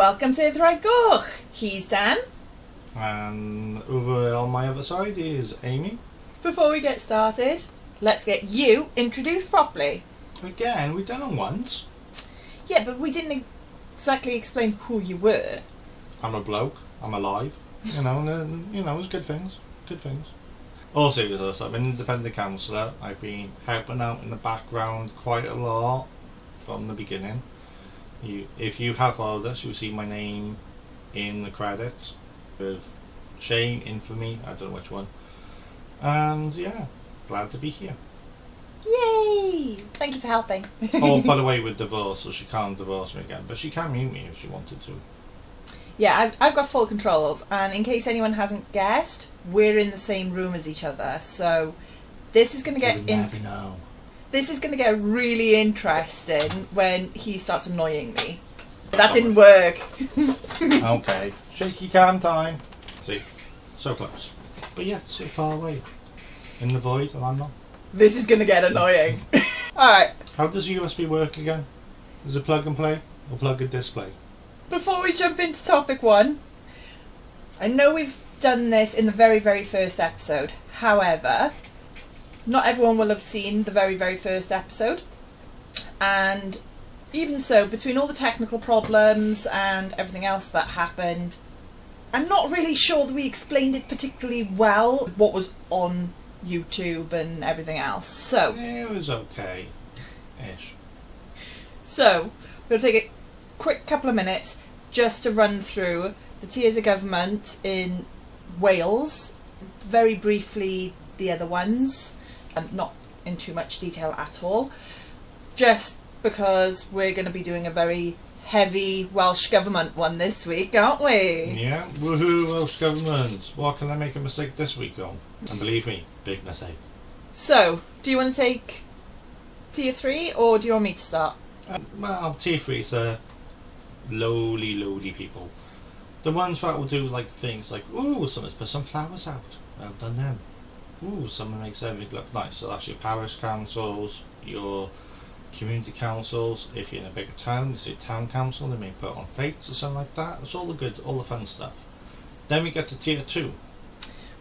Welcome to the Right Goch. He's Dan. And over on my other side is Amy. Before we get started, let's get you introduced properly. Again, we've done it once. Yeah, but we didn't exactly explain who you were. I'm a bloke. I'm alive. You know, and it's good things. Good things. All seriousness, I'm an independent counsellor. I've been helping out in the background quite a lot from the beginning. If you have followed us, you'll see my name in the credits with Shane, Infamy, I don't know which one. And yeah, glad to be here. Yay! Thank you for helping. Oh, by the way, we're divorced, so she can't divorce me again, but she can mute me if she wanted to. Yeah, I've got full controls, and in case anyone hasn't guessed, we're in the same room as each other, so this is going to get never know. This is going to get really interesting when he starts annoying me. That didn't work. Okay, shaky cam time. See, so close, but yet so far away in the void, and I'm not. This is going to get annoying. Alright. How does USB work again? Is it plug and play or plug and display? Before we jump into topic one, I know we've done this in the very, very first episode. However, not everyone will have seen the very, very first episode. And even so, between all the technical problems and everything else that happened, I'm not really sure that we explained it particularly well, what was on YouTube and everything else. So it was okay-ish. So we'll take a quick couple of minutes just to run through the tiers of government in Wales, very briefly the other ones, and not in too much detail at all, just because we're going to be doing a very heavy Welsh Government one this week, aren't we? Yeah, woohoo, Welsh Government. What can I make a mistake this week on? And believe me, big mistake. So, do you want to take tier 3 or do you want me to start? Well, tier 3's lowly people. The ones that will do like things like, ooh, someone's put some flowers out. Well done them. Ooh, someone makes everything look nice. So that's your parish councils, your community councils. If you're in a bigger town, it's your town council. They may put on fetes or something like that. It's all the fun stuff. Then we get to tier 2,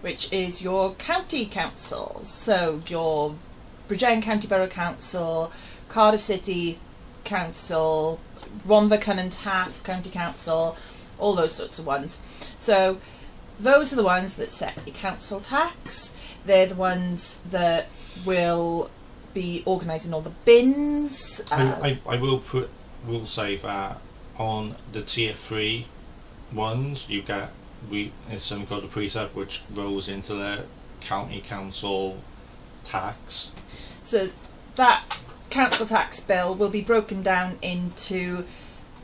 which is your county councils. So your Bridgend County Borough Council, Cardiff City Council, Rhondda Cynon Taf County Council, all those sorts of ones. So those are the ones that set your council tax. They're the ones that will be organising all the bins. I will say that on the tier 3 ones, you get it's something called a precept, which rolls into the county council tax. So that council tax bill will be broken down into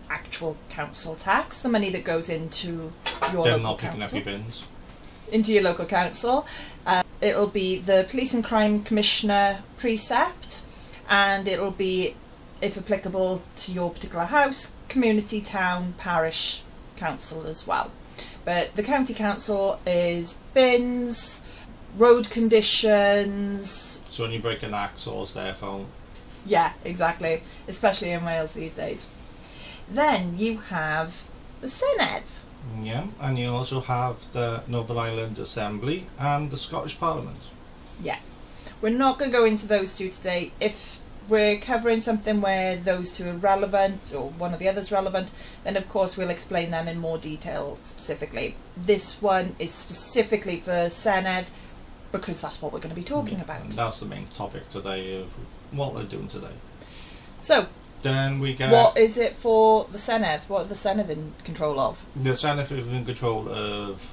actual council tax, the money that goes into your They're local not picking council, up your bins. into your local council. It'll be the Police and Crime Commissioner precept, and it'll be, if applicable to your particular house, community, town, parish council as well. But the county council is bins, road conditions. So when you break an axle, it's their fault. Yeah, exactly. Especially in Wales these days. Then you have the Senedd. Yeah, and you also have the Northern Ireland Assembly and the Scottish Parliament. Yeah. We're not going to go into those two today. If we're covering something where those two are relevant, or one or the other's relevant, then of course we'll explain them in more detail specifically. This one is specifically for Senedd, because that's what we're going to be talking about. And that's the main topic today of what they're doing today. So, then we get... what is it for the Senedd? What are the Senedd in control of? The Senedd is in control of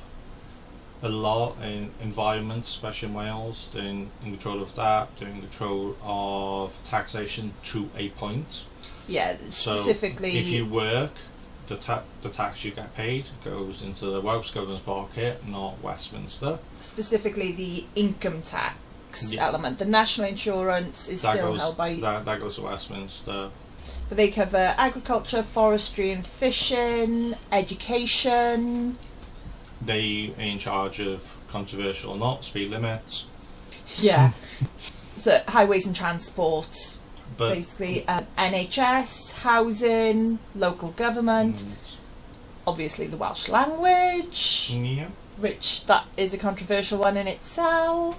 a lot in environment, especially in Wales. They're in control of that. They're in control of taxation to a point. Yeah, specifically... So if you work, the tax you get paid goes into the Welsh Government's pocket, not Westminster. Specifically the income tax element. The national insurance is still held by... That goes to Westminster. But they cover agriculture, forestry and fishing, education. They are in charge of controversial or not speed limits. Yeah. So highways and transport, but basically NHS, housing, local government. obviously the Welsh language, Yeah. which that is a controversial one in itself.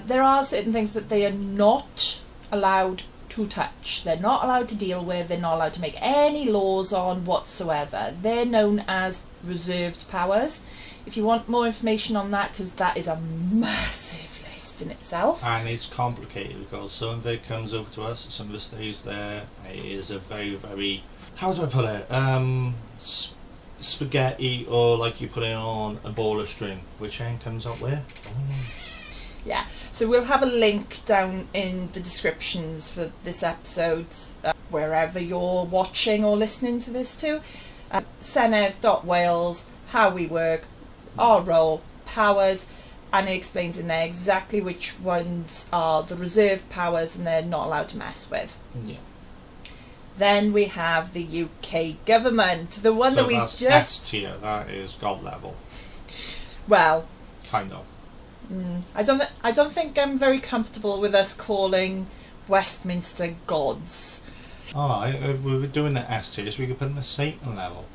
There are certain things that they are not allowed to touch. They're not allowed to deal with. They're not allowed to make any laws on whatsoever. They're known as reserved powers. If you want more information on that, because that is a massive list in itself. And it's complicated because some of it comes over to us, some of it stays there. It is a very, very, how do I put it? Spaghetti, or like you put it on a ball of string. Which end comes up where? Yeah, so we'll have a link down in the descriptions for this episode, wherever you're watching or listening to this to. Senedd.Wales, how we work, our role, powers, and it explains in there exactly which ones are the reserved powers and they're not allowed to mess with. Yeah. Then we have the UK government, the one that we that's just... S tier, that is God level. Well... Kind of. I don't think I'm very comfortable with us calling Westminster gods. Alright, we were doing the S tier, so we could put them at Satan level.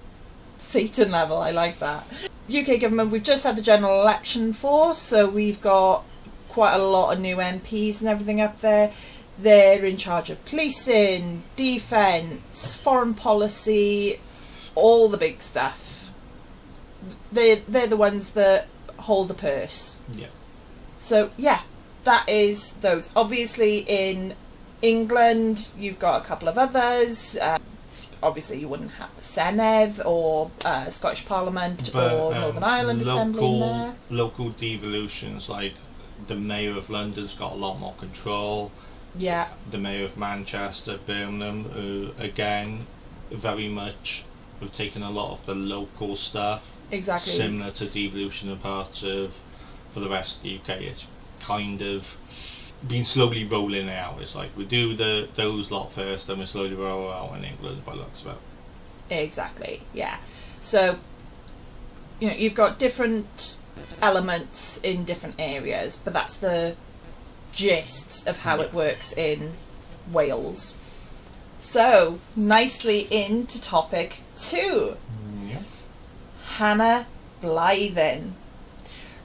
Satan level, I like that. UK government, we've just had the general election for, so we've got quite a lot of new MPs and everything up there. They're in charge of policing, defence, foreign policy, all the big stuff. They're the ones that hold the purse. Yeah. So yeah, that is those. Obviously in England you've got a couple of others. Obviously you wouldn't have the Senedd or Scottish Parliament or Northern Ireland Assembly in there. Local devolutions, like the Mayor of London's got a lot more control. Yeah. The Mayor of Manchester, Birmingham, who again very much have taken a lot of the local stuff. Exactly. Similar to devolution in parts of, for the rest of the UK, it's kind of been slowly rolling out. It's like we do those lot first, then we slowly roll out in England by the looks of it. Exactly, yeah. So, you know, you've got different elements in different areas, but that's the gist of how it works in Wales. So, nicely into topic 2. Yeah. Hannah Blythyn.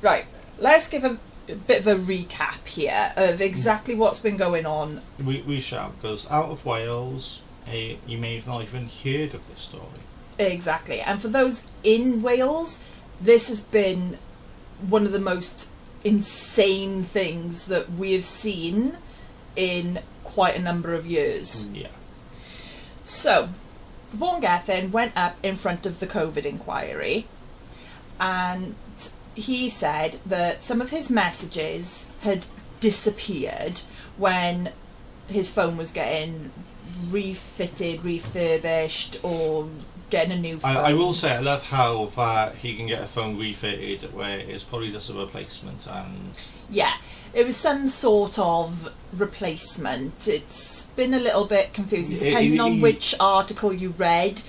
Right, let's give a bit of a recap here of exactly what's been going on. We shall, because out of Wales, you may have not even heard of this story. Exactly, and for those in Wales, this has been one of the most insane things that we have seen in quite a number of years. Yeah. So, Vaughn Gethin went up in front of the COVID inquiry and he said that some of his messages had disappeared when his phone was getting refitted, refurbished, or getting a new phone. I will say I love how that he can get a phone refitted where it's probably just a replacement, and yeah, it was some sort of replacement. It's been a little bit confusing depending on which article you read.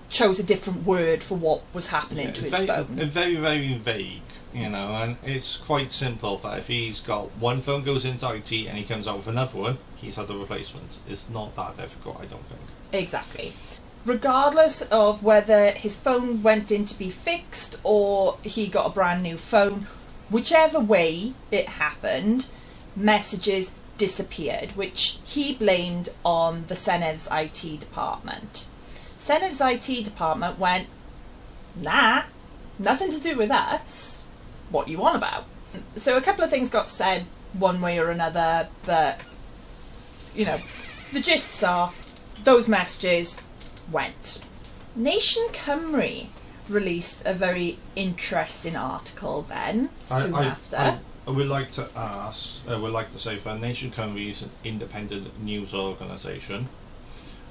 Chose a different word for what was happening to his phone. Very, very vague, you know, and it's quite simple that if he's got one phone goes into IT and he comes out with another one, he's had a replacement. It's not that difficult, I don't think. Exactly. Regardless of whether his phone went in to be fixed or he got a brand new phone, whichever way it happened, messages disappeared, which he blamed on the Senedd's IT department. Senedd's IT department went, nah, nothing to do with us. What you on about? So a couple of things got said one way or another, but, you know, the gists are those messages went. Nation Cymru released a very interesting article then, soon after. I would like to say that Nation Cymru is an independent news organisation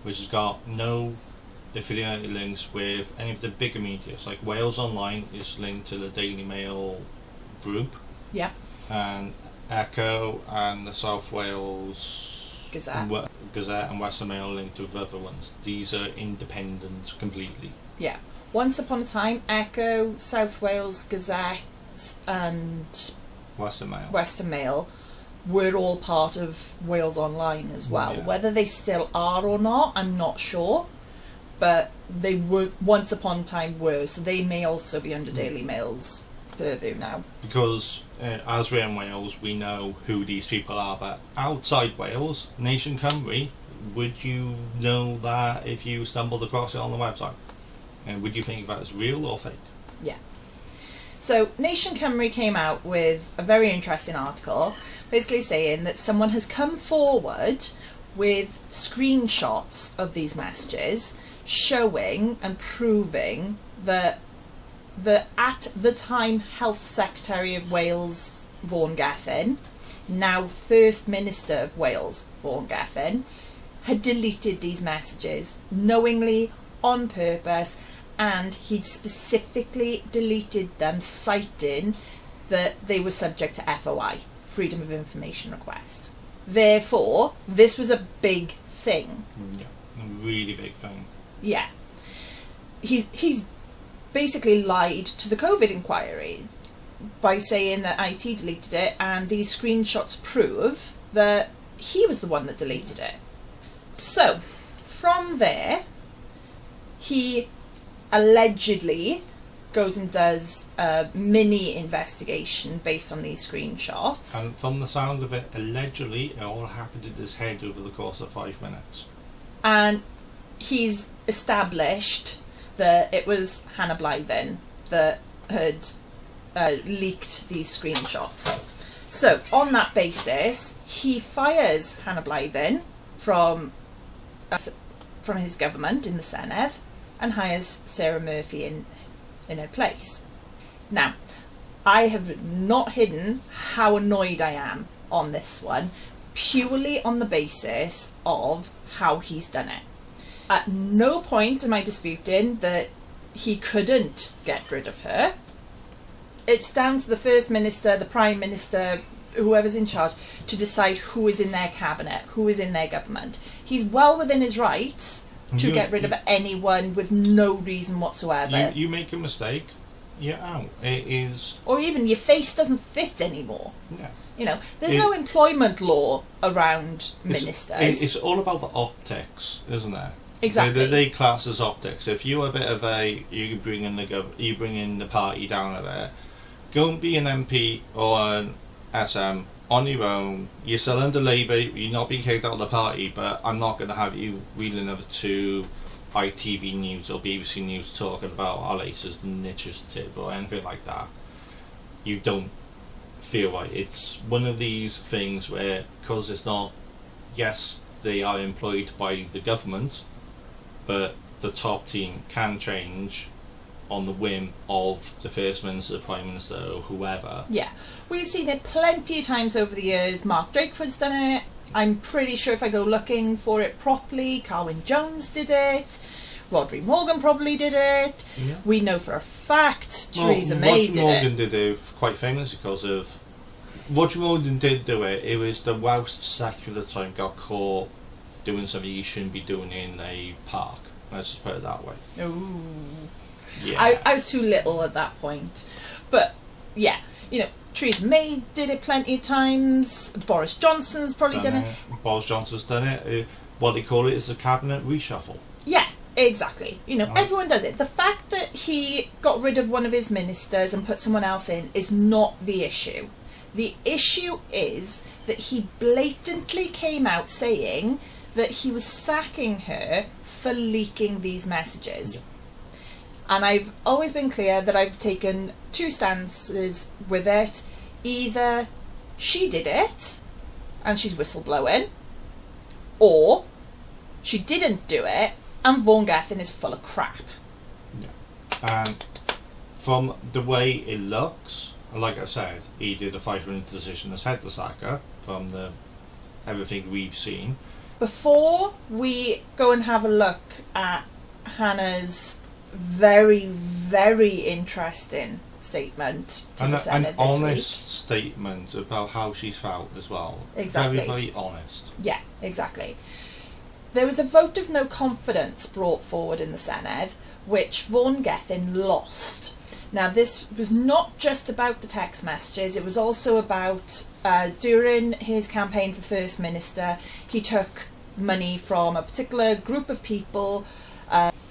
which has got no affiliated links with any of the bigger media. It's like Wales Online is linked to the Daily Mail group. Yeah. And Echo and the South Wales Gazette and Western Mail linked with other ones. These are independent completely. Yeah. Once upon a time, Echo, South Wales Gazette and Western Mail were all part of Wales Online as well. Yeah. Whether they still are or not, I'm not sure. but they were once upon a time were, so they may also be under Daily Mail's purview now. Because as we're in Wales, we know who these people are, but outside Wales, Nation Cymru, would you know that if you stumbled across it on the website? And would you think that is real or fake? Yeah. So Nation Cymru came out with a very interesting article basically saying that someone has come forward with screenshots of these messages showing and proving that the at the time Health Secretary of Wales, Vaughn Gethin, now First Minister of Wales, Vaughn Gethin, had deleted these messages knowingly, on purpose, and he'd specifically deleted them citing that they were subject to FOI, Freedom of Information Request. Therefore, this was a big thing. Yeah, a really big thing. Yeah. He's basically lied to the COVID inquiry by saying that IT deleted it, and these screenshots prove that he was the one that deleted it. So, from there, he allegedly goes and does a mini investigation based on these screenshots. And from the sound of it, allegedly, it all happened in his head over the course of 5 minutes. And he's established that it was Hannah Blythyn that had leaked these screenshots. So, on that basis, he fires Hannah Blythyn from his government in the Senedd and hires Sarah Murphy in her place. Now, I have not hidden how annoyed I am on this one, purely on the basis of how he's done it. At no point am I disputing that he couldn't get rid of her. It's down to the First Minister, the Prime Minister, whoever's in charge, to decide who is in their cabinet, who is in their government. He's well within his rights to get rid of anyone with no reason whatsoever. You make a mistake, you're out. It is... Or even your face doesn't fit anymore. Yeah. You know, there's no employment law around ministers. It's all about the optics, isn't it? Exactly. They class as optics. If you're a bit of you bring in the party down a bit, go and be an MP or an SM on your own. You're still under Labour, you're not being kicked out of the party, but I'm not going to have you wheeling over to ITV News or BBC News talking about our latest initiative or anything like that. You don't feel right. It's one of these things where, because it's not, yes, they are employed by the government, but the top team can change on the whim of the First Minister, the Prime Minister, or whoever. Yeah. We've seen it plenty of times over the years. Mark Drakeford's done it. I'm pretty sure if I go looking for it properly, Carwyn Jones did it. Rodri Morgan probably did it. Yeah. We know for a fact Theresa May did it. Rodri Morgan did it quite famous because of... Rodri Morgan did do it. It was the Welsh secretary at the time got caught doing something he shouldn't be doing in a park. Let's just put it that way. Ooh. Yeah. I was too little at that point. But, yeah, you know, Theresa May did it plenty of times. Boris Johnson's probably done it. Boris Johnson's done it. What they call it is a cabinet reshuffle. Yeah, exactly. You know, everyone does it. The fact that he got rid of one of his ministers and put someone else in is not the issue. The issue is that he blatantly came out saying that he was sacking her for leaking these messages. Yeah. And I've always been clear that I've taken two stances with it. Either she did it and she's whistleblowing, or she didn't do it and Vaughn Gethin is full of crap. Yeah. And from the way it looks, like I said, he did a 5-minute decision as head to sack her from everything we've seen. Before we go and have a look at Hannah's very, very interesting statement to the Senedd an honest statement about how she's felt as well. Exactly. Very, very honest. Yeah, exactly. There was a vote of no confidence brought forward in the Senedd, which Vaughn Gethin lost. Now, this was not just about the text messages, it was also about, during his campaign for First Minister, he took money from a particular group of people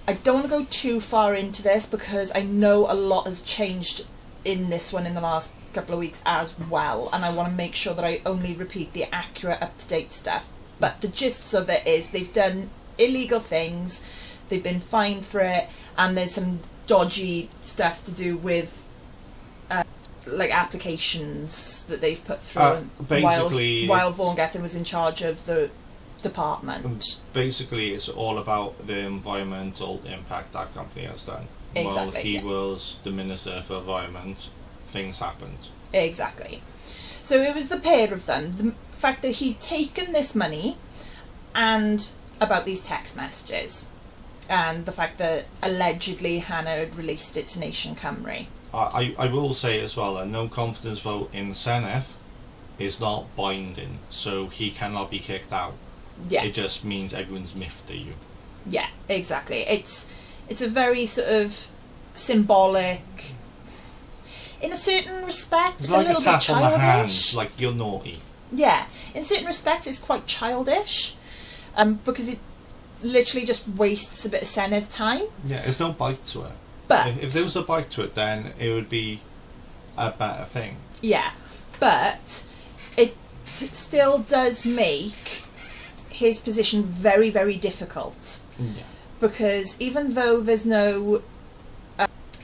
I don't want to go too far into this because I know a lot has changed in this one in the last couple of weeks as well, and I want to make sure that I only repeat the accurate, up-to-date stuff. But the gist of it is they've done illegal things, they've been fined for it, and there's some dodgy stuff to do with like applications that they've put through basically, while Vaughn Gethin was in charge of the department. Basically, it's all about the environmental impact that company has done. Exactly. While he was the Minister for Environment, things happened. Exactly. So it was the pair of them. The fact that he'd taken this money and about these text messages, and the fact that allegedly Hannah had released it to Nation Cymru. I will say as well, a no confidence vote in Senedd is not binding, so he cannot be kicked out. Yeah. It just means everyone's miffed at you. Yeah, exactly. It's a very sort of symbolic. In a certain respect, it's like a little a tap bit childish. on the hand, like you're naughty. Yeah, in certain respects, it's quite childish, because it literally just wastes a bit of Senedd time. Yeah, there's no bite to it. But if there was a bite to it, then it would be a better thing. Yeah, but it still does make his position very, very difficult. Yeah. Because even though there's no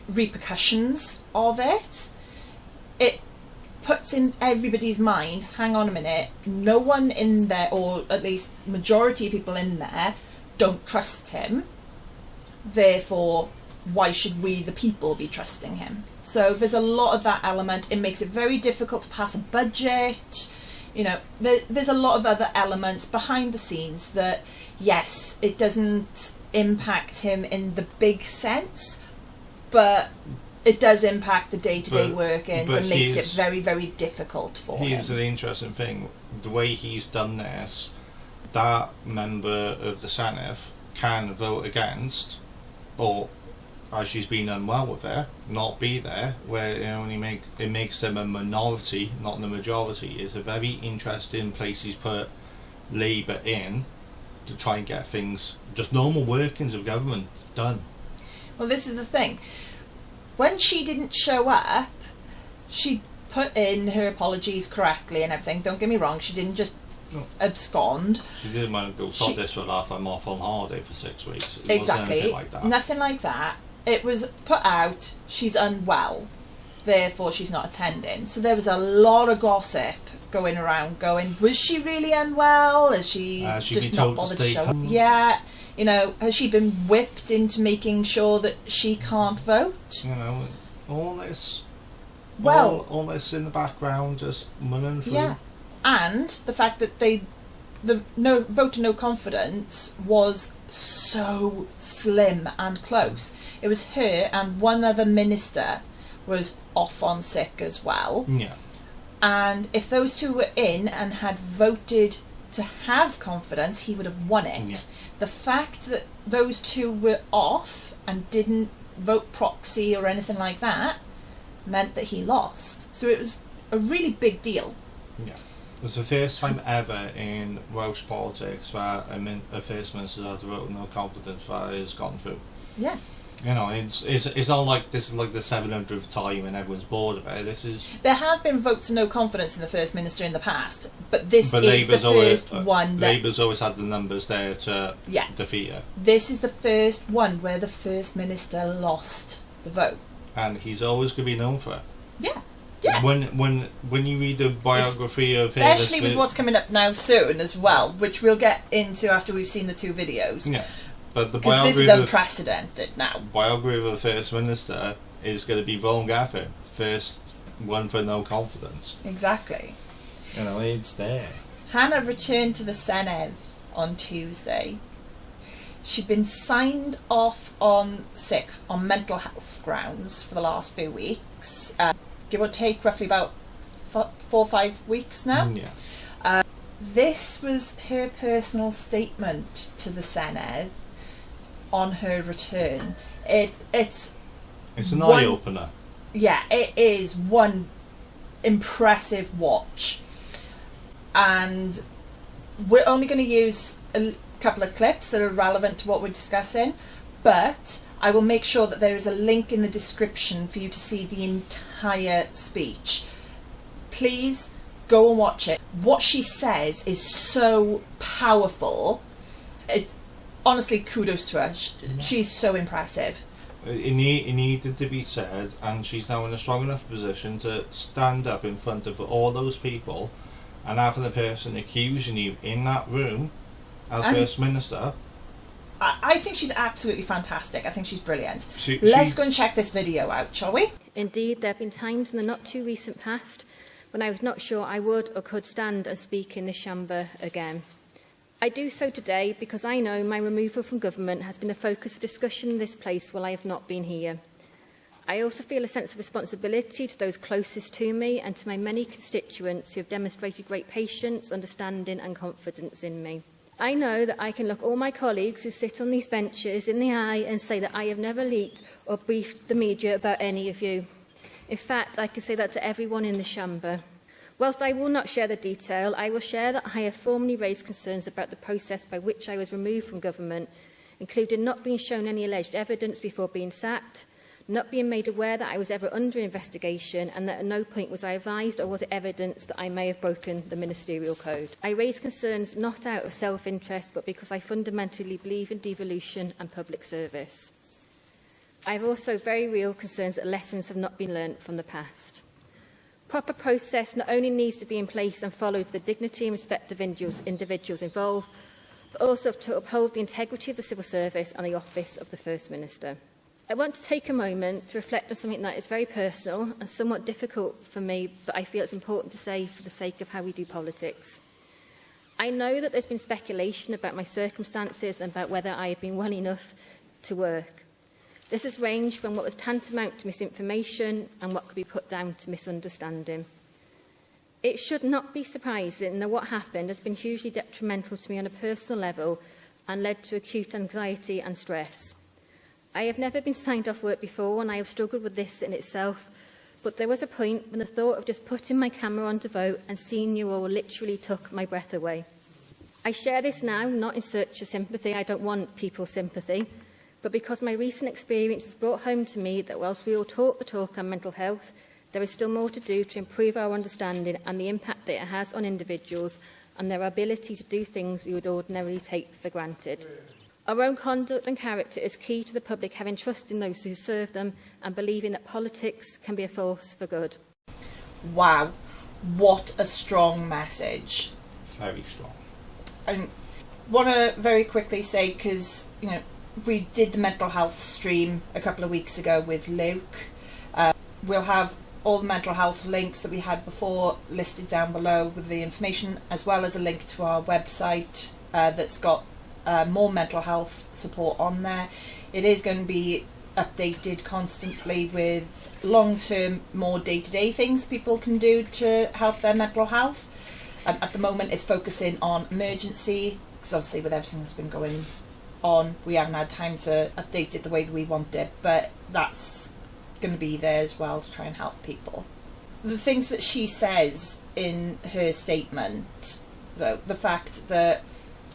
repercussions of it, it puts in everybody's mind, hang on a minute, no one in there, or at least majority of people in there, don't trust him. Therefore, why should we, the people, be trusting him? So there's a lot of that element. It makes it very difficult to pass a budget. You know, there's a lot of other elements behind the scenes that, yes, it doesn't impact him in the big sense, but it does impact the day-to-day workings and makes it very, very difficult for him. Here's an interesting thing. The way he's done this, that member of the Senedd can vote against, or as she's been unwell with it, not be there, where it makes them a minority, not the majority. It's a very interesting place he's put Labour in to try and get things, just normal workings of government, done. Well, this is the thing. When she didn't show up, she put in her apologies correctly and everything. Don't get me wrong, she didn't just abscond. She didn't want to go sod this for laugh, I'm off on holiday for 6 weeks. It exactly. wasn't anything like that. Nothing like that. It was put out, she's unwell, therefore she's not attending. So there was a lot of gossip going around going, was she really unwell? Has she just not bothered to show up? Yeah, you know, has she been whipped into making sure that she can't vote? You know, all this in the background, just running through. Yeah, and the fact that the vote of no confidence was so slim and close. It was her and one other minister was off on sick as well. Yeah. And if those two were in and had voted to have confidence, he would have won it. Yeah. The fact that those two were off and didn't vote proxy or anything like that meant that he lost. So it was a really big deal. Yeah. It was the first time ever in Welsh politics where a First Minister had to vote no confidence that has gone through. Yeah. You know, it's not like this is like the 700th time and everyone's bored of it. There have been votes of no confidence in the First Minister in the past, but this is Labour's the first one that... Labour's always had the numbers there to defeat her. This is the first one where the First Minister lost the vote. And he's always going to be known for it. Yeah. Yeah. When you read the biography of him, especially with what's coming up now soon as well, which we'll get into after we've seen the 2 videos. Yeah, but the biography this is unprecedented now. Biography of the First Minister is going to be Vaughn Gethin, first one for no confidence. Exactly. You know, it's there. Hannah returned to the Senedd on Tuesday. She'd been signed off on sick on mental health grounds for the last few weeks. Give or take roughly about 4 or 5 weeks now. Yeah. This was her personal statement to the Senedd on her return. It's an eye-opener. Yeah, it is one impressive watch. And we're only going to use a couple of clips that are relevant to what we're discussing, But I will make sure that there is a link in the description for you to see the entire speech. Please go and watch it. What she says is so powerful. Honestly, kudos to her. She's so impressive. It needed to be said, and she's now in a strong enough position to stand up in front of all those people and having the person accusing you in that room as First Minister. I think she's absolutely fantastic. I think she's brilliant. Let's go and check this video out, shall we? Indeed, there have been times in the not too recent past when I was not sure I would or could stand and speak in this chamber again. I do so today because I know my removal from government has been the focus of discussion in this place while I have not been here. I also feel a sense of responsibility to those closest to me and to my many constituents who have demonstrated great patience, understanding and confidence in me. I know that I can look all my colleagues who sit on these benches in the eye and say that I have never leaked or briefed the media about any of you. In fact, I can say that to everyone in the chamber. Whilst I will not share the detail, I will share that I have formally raised concerns about the process by which I was removed from government, including not being shown any alleged evidence before being sacked, not being made aware that I was ever under investigation, and that at no point was I advised or was it evidence that I may have broken the ministerial code. I raise concerns not out of self-interest, but because I fundamentally believe in devolution and public service. I have also very real concerns that lessons have not been learnt from the past. Proper process not only needs to be in place and followed with the dignity and respect of individuals involved, but also to uphold the integrity of the civil service and the office of the First Minister. I want to take a moment to reflect on something that is very personal and somewhat difficult for me, but I feel it's important to say for the sake of how we do politics. I know that there's been speculation about my circumstances and about whether I have been well enough to work. This has ranged from what was tantamount to misinformation and what could be put down to misunderstanding. It should not be surprising that what happened has been hugely detrimental to me on a personal level and led to acute anxiety and stress. I have never been signed off work before and I have struggled with this in itself, but there was a point when the thought of just putting my camera on to vote and seeing you all literally took my breath away. I share this now not in search of sympathy. I don't want people's sympathy, but because my recent experience has brought home to me that whilst we all talk the talk on mental health, there is still more to do to improve our understanding and the impact that it has on individuals and their ability to do things we would ordinarily take for granted. Our own conduct and character is key to the public having trust in those who serve them and believing that politics can be a force for good. Wow, what a strong message. Very strong. I want to very quickly say, because, you know, we did the mental health stream a couple of weeks ago with Luke. We'll have all the mental health links that we had before listed down below with the information, as well as a link to our website that's got more mental health support on there. It is going to be updated constantly with long-term, more day-to-day things people can do to help their mental health. At the moment it's focusing on emergency, because obviously with everything that's been going on we haven't had time to update it the way that we want it, but that's going to be there as well to try and help people. The things that she says in her statement, though, the fact that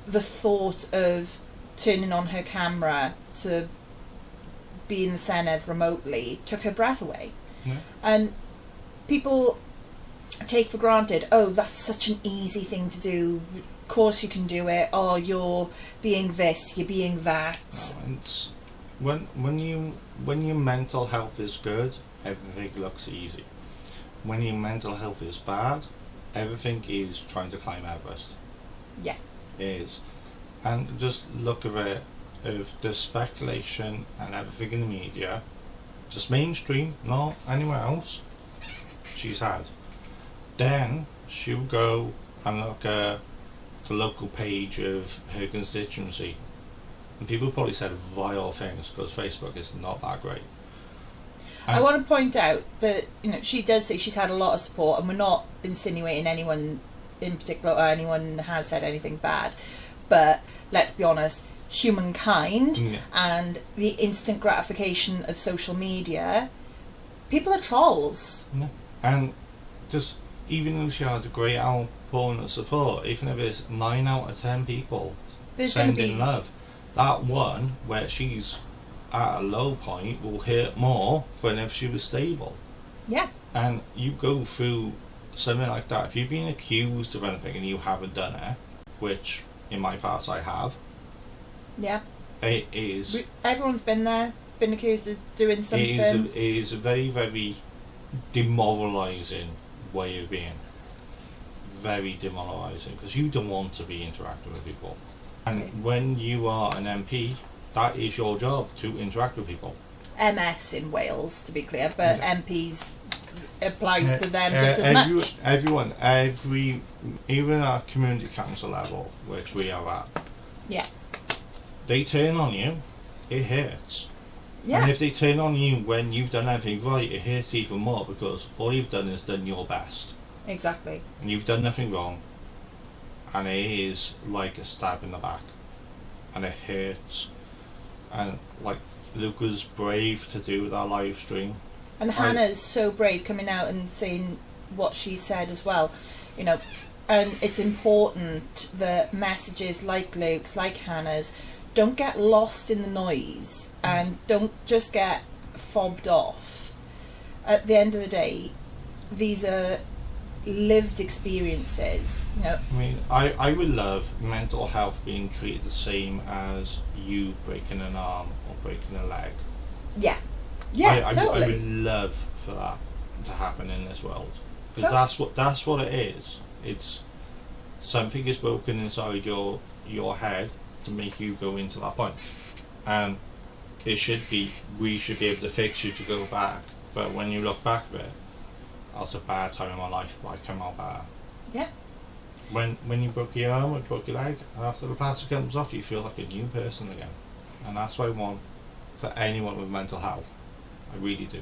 the thought of turning on her camera to be in the Senedd remotely took her breath away. Yeah. And people take for granted, oh, that's such an easy thing to do, of course you can do it, oh, you're being this, you're being that. It's when your mental health is good, everything looks easy. When your mental health is bad, everything is trying to climb Everest. Yeah. It is. And just look at it, of the speculation and everything in the media, just mainstream, not anywhere else, she's had. Then she'll go and look at the local page of her constituency, and people probably said vile things because Facebook is not that great. I want to point out that, you know, she does say she's had a lot of support, and we're not insinuating anyone in particular or anyone has said anything bad, but let's be honest, humankind and the instant gratification of social media, people are trolls. Yeah. And just even though she has a great outpouring of support, even if it's 9 out of 10 people sending love, that one where she's at a low point will hurt more than if she was stable. Yeah. And you go through something like that, if you've been accused of anything and you haven't done it, which in my past I have. Yeah. It is. Everyone's been there, been accused of doing something. It is a very, very demoralising way of being. Very demoralising, because you don't want to be interacting with people. And when you are an MP, that is your job, to interact with people. MS in Wales, to be clear, but MPs applies to them just as much. Everyone, even at community council level, which we are at, yeah, they turn on you, it hurts. Yeah. And if they turn on you when you've done everything right, it hurts even more, because all you've done is done your best. Exactly. And you've done nothing wrong, and it is like a stab in the back, and it hurts. And like, Luke was brave to do that live stream, and Hannah's so brave coming out and saying what she said as well, you know. And it's important that messages like Luke's, like Hannah's, don't get lost in the noise and don't just get fobbed off. At the end of the day, these are lived experiences, you know. I mean, I would love mental health being treated the same as you breaking an arm or breaking a leg. Yeah. Yeah, totally. I would love for that to happen in this world, because that's what it is. It's something is broken inside your head to make you go into that point, and we should be able to fix you to go back. But when you look back at it, that's a bad time in my life, but I come out better. Yeah. When you broke your arm or broke your leg, after the plaster comes off, you feel like a new person again, and that's what I want for anyone with mental health. I really do.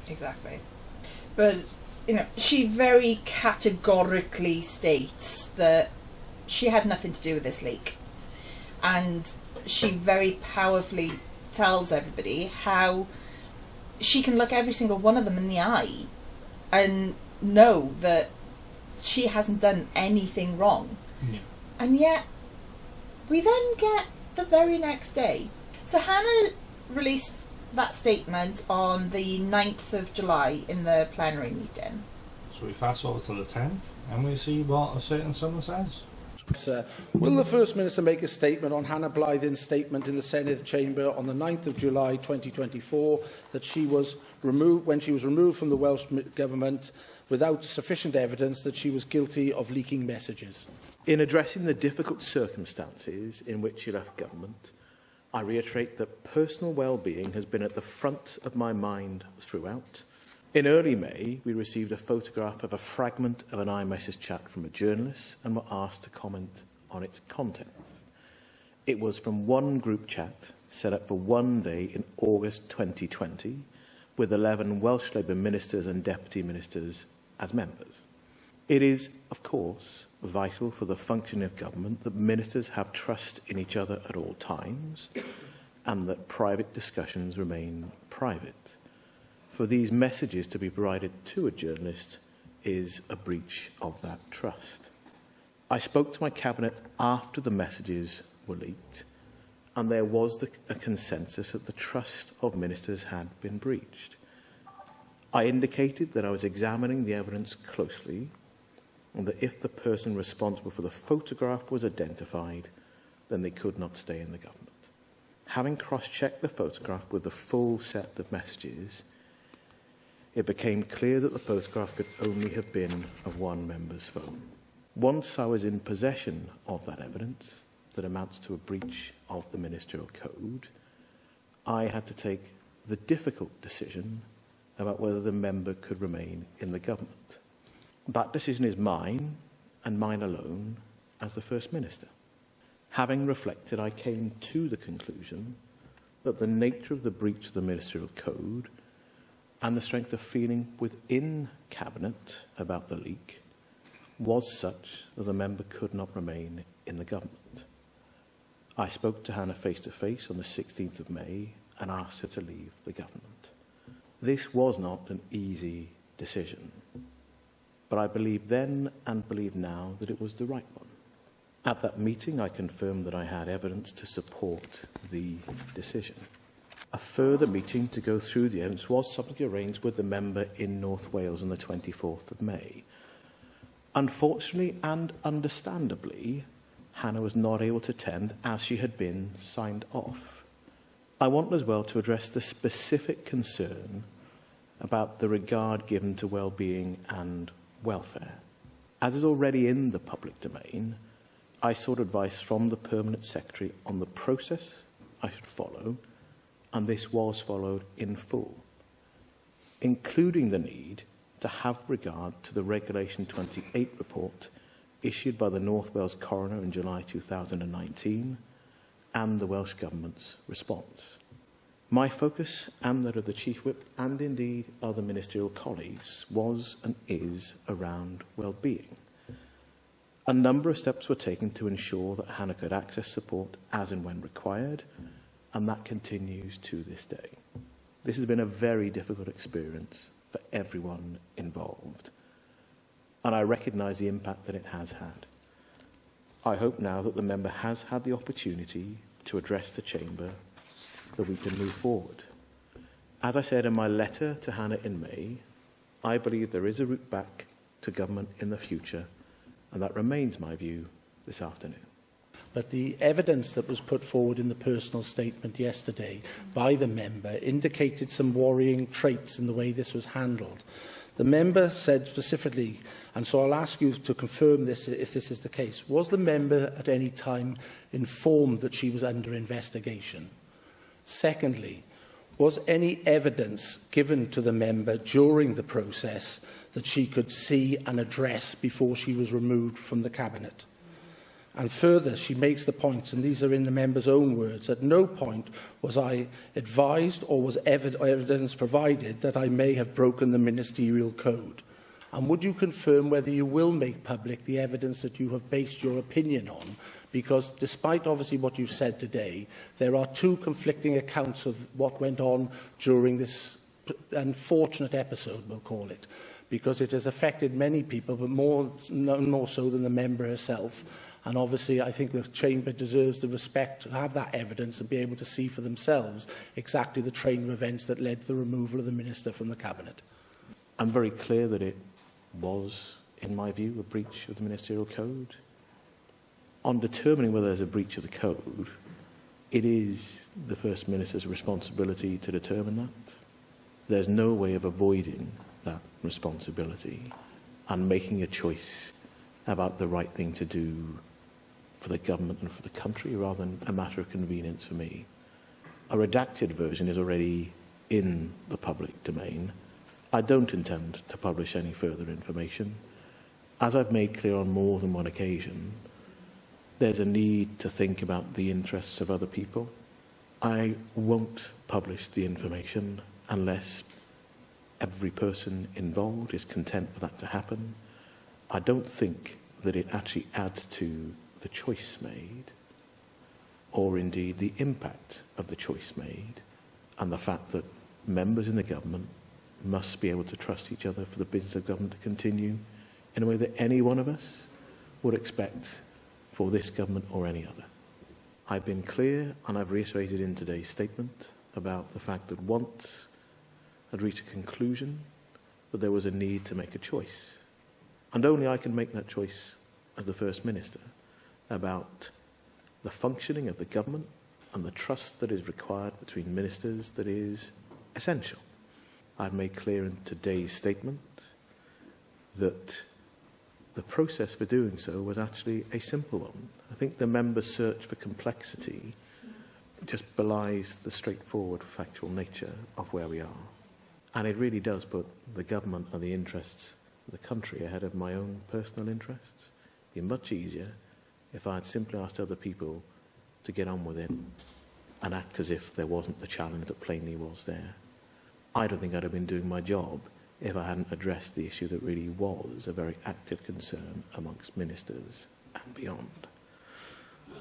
Exactly. But, you know, she very categorically states that she had nothing to do with this leak. And she very powerfully tells everybody how she can look every single one of them in the eye and know that she hasn't done anything wrong. Yeah. And yet, we then get the very next day. So Hannah released that statement on the 9th of July in the plenary meeting. So we fast forward to the 10th and we see what a certain someone says. Will the First Minister make a statement on Hannah Blythyn's statement in the Senate chamber on the 9th of July 2024 that she was removed when she was removed from the Welsh Government without sufficient evidence that she was guilty of leaking messages? In addressing the difficult circumstances in which she left government, I reiterate that personal well-being has been at the front of my mind throughout. In early May, we received a photograph of a fragment of an iMessage chat from a journalist and were asked to comment on its contents. It was from one group chat set up for one day in August 2020 with 11 Welsh Labour ministers and deputy ministers as members. It is, of course, vital for the functioning of government that ministers have trust in each other at all times and that private discussions remain private. For these messages to be provided to a journalist is a breach of that trust. I spoke to my cabinet after the messages were leaked, and there was a consensus that the trust of ministers had been breached. I indicated that I was examining the evidence closely and that if the person responsible for the photograph was identified, then they could not stay in the government. Having cross-checked the photograph with the full set of messages, it became clear that the photograph could only have been of one member's phone. Once I was in possession of that evidence that amounts to a breach of the ministerial code, I had to take the difficult decision about whether the member could remain in the government. That decision is mine, and mine alone, as the First Minister. Having reflected, I came to the conclusion that the nature of the breach of the ministerial code and the strength of feeling within Cabinet about the leak was such that the member could not remain in the government. I spoke to Hannah face-to-face on the 16th of May and asked her to leave the government. This was not an easy decision, but I believed then and believe now that it was the right one. At that meeting, I confirmed that I had evidence to support the decision. A further meeting to go through the evidence was subsequently arranged with the member in North Wales on the 24th of May. Unfortunately and understandably, Hannah was not able to attend as she had been signed off. I want as well to address the specific concern about the regard given to well-being and welfare. As is already in the public domain, I sought advice from the Permanent Secretary on the process I should follow, and this was followed in full, including the need to have regard to the Regulation 28 report issued by the North Wales Coroner in July 2019 and the Welsh Government's response. My focus, and that of the Chief Whip, and indeed other ministerial colleagues, was and is around well-being. A number of steps were taken to ensure that Hannah could access support as and when required, and that continues to this day. This has been a very difficult experience for everyone involved, and I recognise the impact that it has had. I hope now that the member has had the opportunity to address the Chamber that we can move forward. As I said in my letter to Hannah in May, I believe there is a route back to government in the future, and that remains my view this afternoon. But the evidence that was put forward in the personal statement yesterday by the member indicated some worrying traits in the way this was handled. The member said specifically, and so I'll ask you to confirm this if this is the case, was the member at any time informed that she was under investigation? Secondly, was any evidence given to the member during the process that she could see and address before she was removed from the Cabinet? And further, she makes the points, and these are in the member's own words, at no point was I advised or was evidence provided that I may have broken the ministerial code. And would you confirm whether you will make public the evidence that you have based your opinion on? Because despite obviously what you've said today, there are two conflicting accounts of what went on during this unfortunate episode, we'll call it, because it has affected many people, but more so than the member herself. And obviously, I think the Chamber deserves the respect to have that evidence and be able to see for themselves exactly the train of events that led to the removal of the Minister from the Cabinet. I'm very clear that it was, in my view, a breach of the ministerial code. On determining whether there's a breach of the code, it is the First Minister's responsibility to determine that. There's no way of avoiding that responsibility and making a choice about the right thing to do for the government and for the country rather than a matter of convenience for me. A redacted version is already in the public domain. I don't intend to publish any further information. As I've made clear on more than one occasion, there's a need to think about the interests of other people. I won't publish the information unless every person involved is content for that to happen. I don't think that it actually adds to the choice made, or indeed the impact of the choice made, and the fact that members in the government must be able to trust each other for the business of government to continue in a way that any one of us would expect for this government or any other. I've been clear, and I've reiterated in today's statement, about the fact that once I'd reached a conclusion that there was a need to make a choice, and only I can make that choice as the First Minister, about the functioning of the government and the trust that is required between ministers that is essential. I've made clear in today's statement that the process for doing so was actually a simple one. I think the member's search for complexity just belies the straightforward factual nature of where we are. And it really does put the government and the interests of the country ahead of my own personal interests. It'd be much easier if I had simply asked other people to get on with it and act as if there wasn't the challenge that plainly was there. I don't think I'd have been doing my job if I hadn't addressed the issue that really was a very active concern amongst ministers and beyond.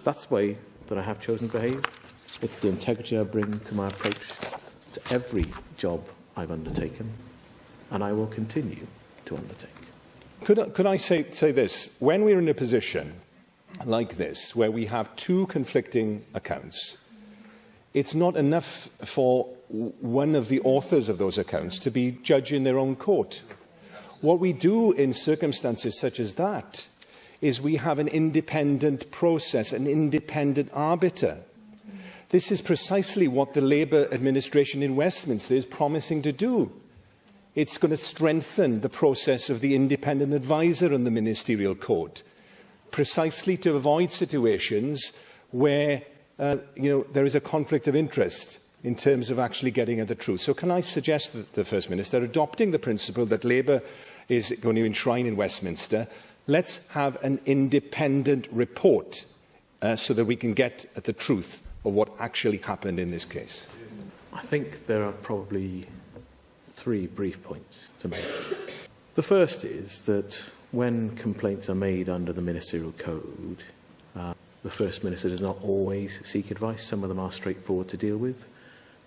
That's the way that I have chosen to behave. It's the integrity I bring to my approach to every job I've undertaken, and I will continue to undertake. Could I say this? When we're in a position like this, where we have two conflicting accounts, it's not enough for one of the authors of those accounts to be judge in their own court. What we do in circumstances such as that is we have an independent process, an independent arbiter. This is precisely what the Labour administration in Westminster is promising to do. It's going to strengthen the process of the independent advisor on the ministerial code, precisely to avoid situations where there is a conflict of interest in terms of actually getting at the truth. So can I suggest that the First Minister, adopting the principle that Labour is going to enshrine in Westminster, let's have an independent report so that we can get at the truth of what actually happened in this case. I think there are probably 3 brief points to make. The first is that when complaints are made under the Ministerial Code, the First Minister does not always seek advice. Some of them are straightforward to deal with.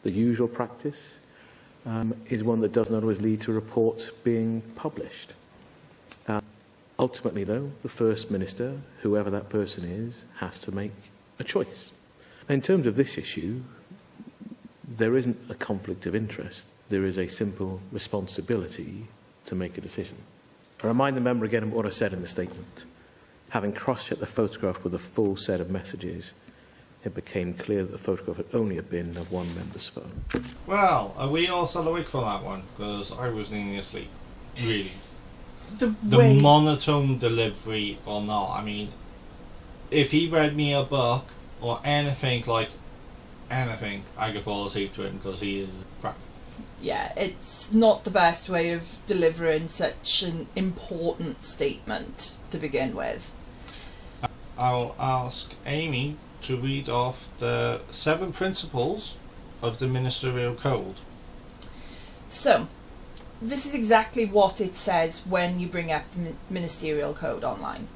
The usual practice is one that does not always lead to a report being published. Ultimately, though, the First Minister, whoever that person is, has to make a choice. In terms of this issue, there isn't a conflict of interest. There is a simple responsibility to make a decision. I remind the member again of what I said in the statement. Having cross-checked the photograph with a full set of messages, it became clear that the photograph had only been of one member's phone. Well, are we all still awake for that one? Because I was nearly asleep. Really. The monotone delivery or not. I mean, if he read me a book or anything like anything, I could fall asleep to him because he is crap. Yeah, it's not the best way of delivering such an important statement to begin with. I'll ask Amy to read off the 7 principles of the Ministerial Code. So, this is exactly what it says when you bring up the Ministerial Code online.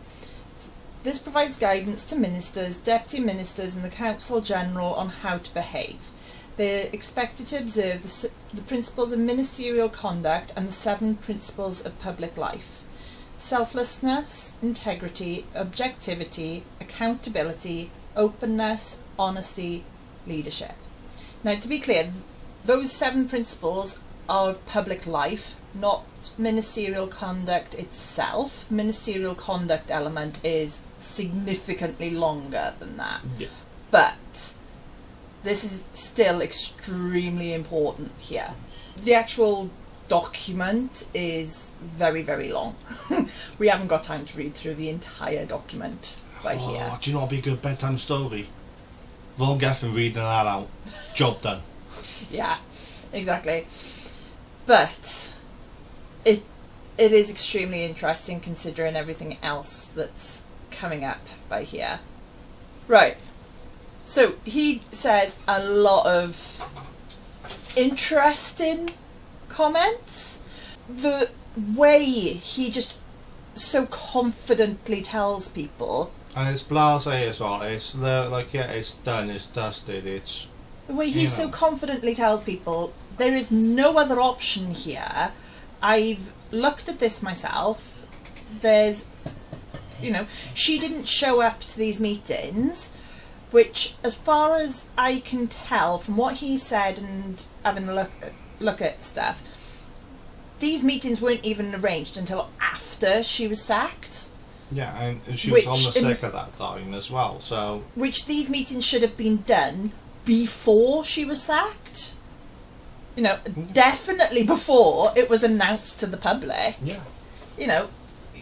This provides guidance to ministers, deputy ministers and the Council General on how to behave. They are expected to observe the principles of ministerial conduct and the 7 principles of public life: selflessness, integrity, objectivity, accountability, openness, honesty, leadership. Now, to be clear, those 7 principles are of public life, not ministerial conduct itself. The ministerial conduct element is significantly longer than that. Yeah. But this is still extremely important here. The actual document is very, very long. We haven't got time to read through the entire document by here. Do you know what would be a good bedtime story? Vaughn Gethin reading that out. Job done. Yeah, exactly. But it is extremely interesting considering everything else that's coming up by here. Right. So he says a lot of interesting comments. The way he just so confidently tells people. And it's blasé as well. It's it's done, it's dusted, it's... The way he so confidently tells people, there is no other option here. I've looked at this myself. There's, she didn't show up to these meetings, which, as far as I can tell from what he said and having a look at stuff, these meetings weren't even arranged until after she was sacked. Yeah, and she was on the sick at that time as well, so... Which these meetings should have been done before she was sacked. Definitely before it was announced to the public. Yeah.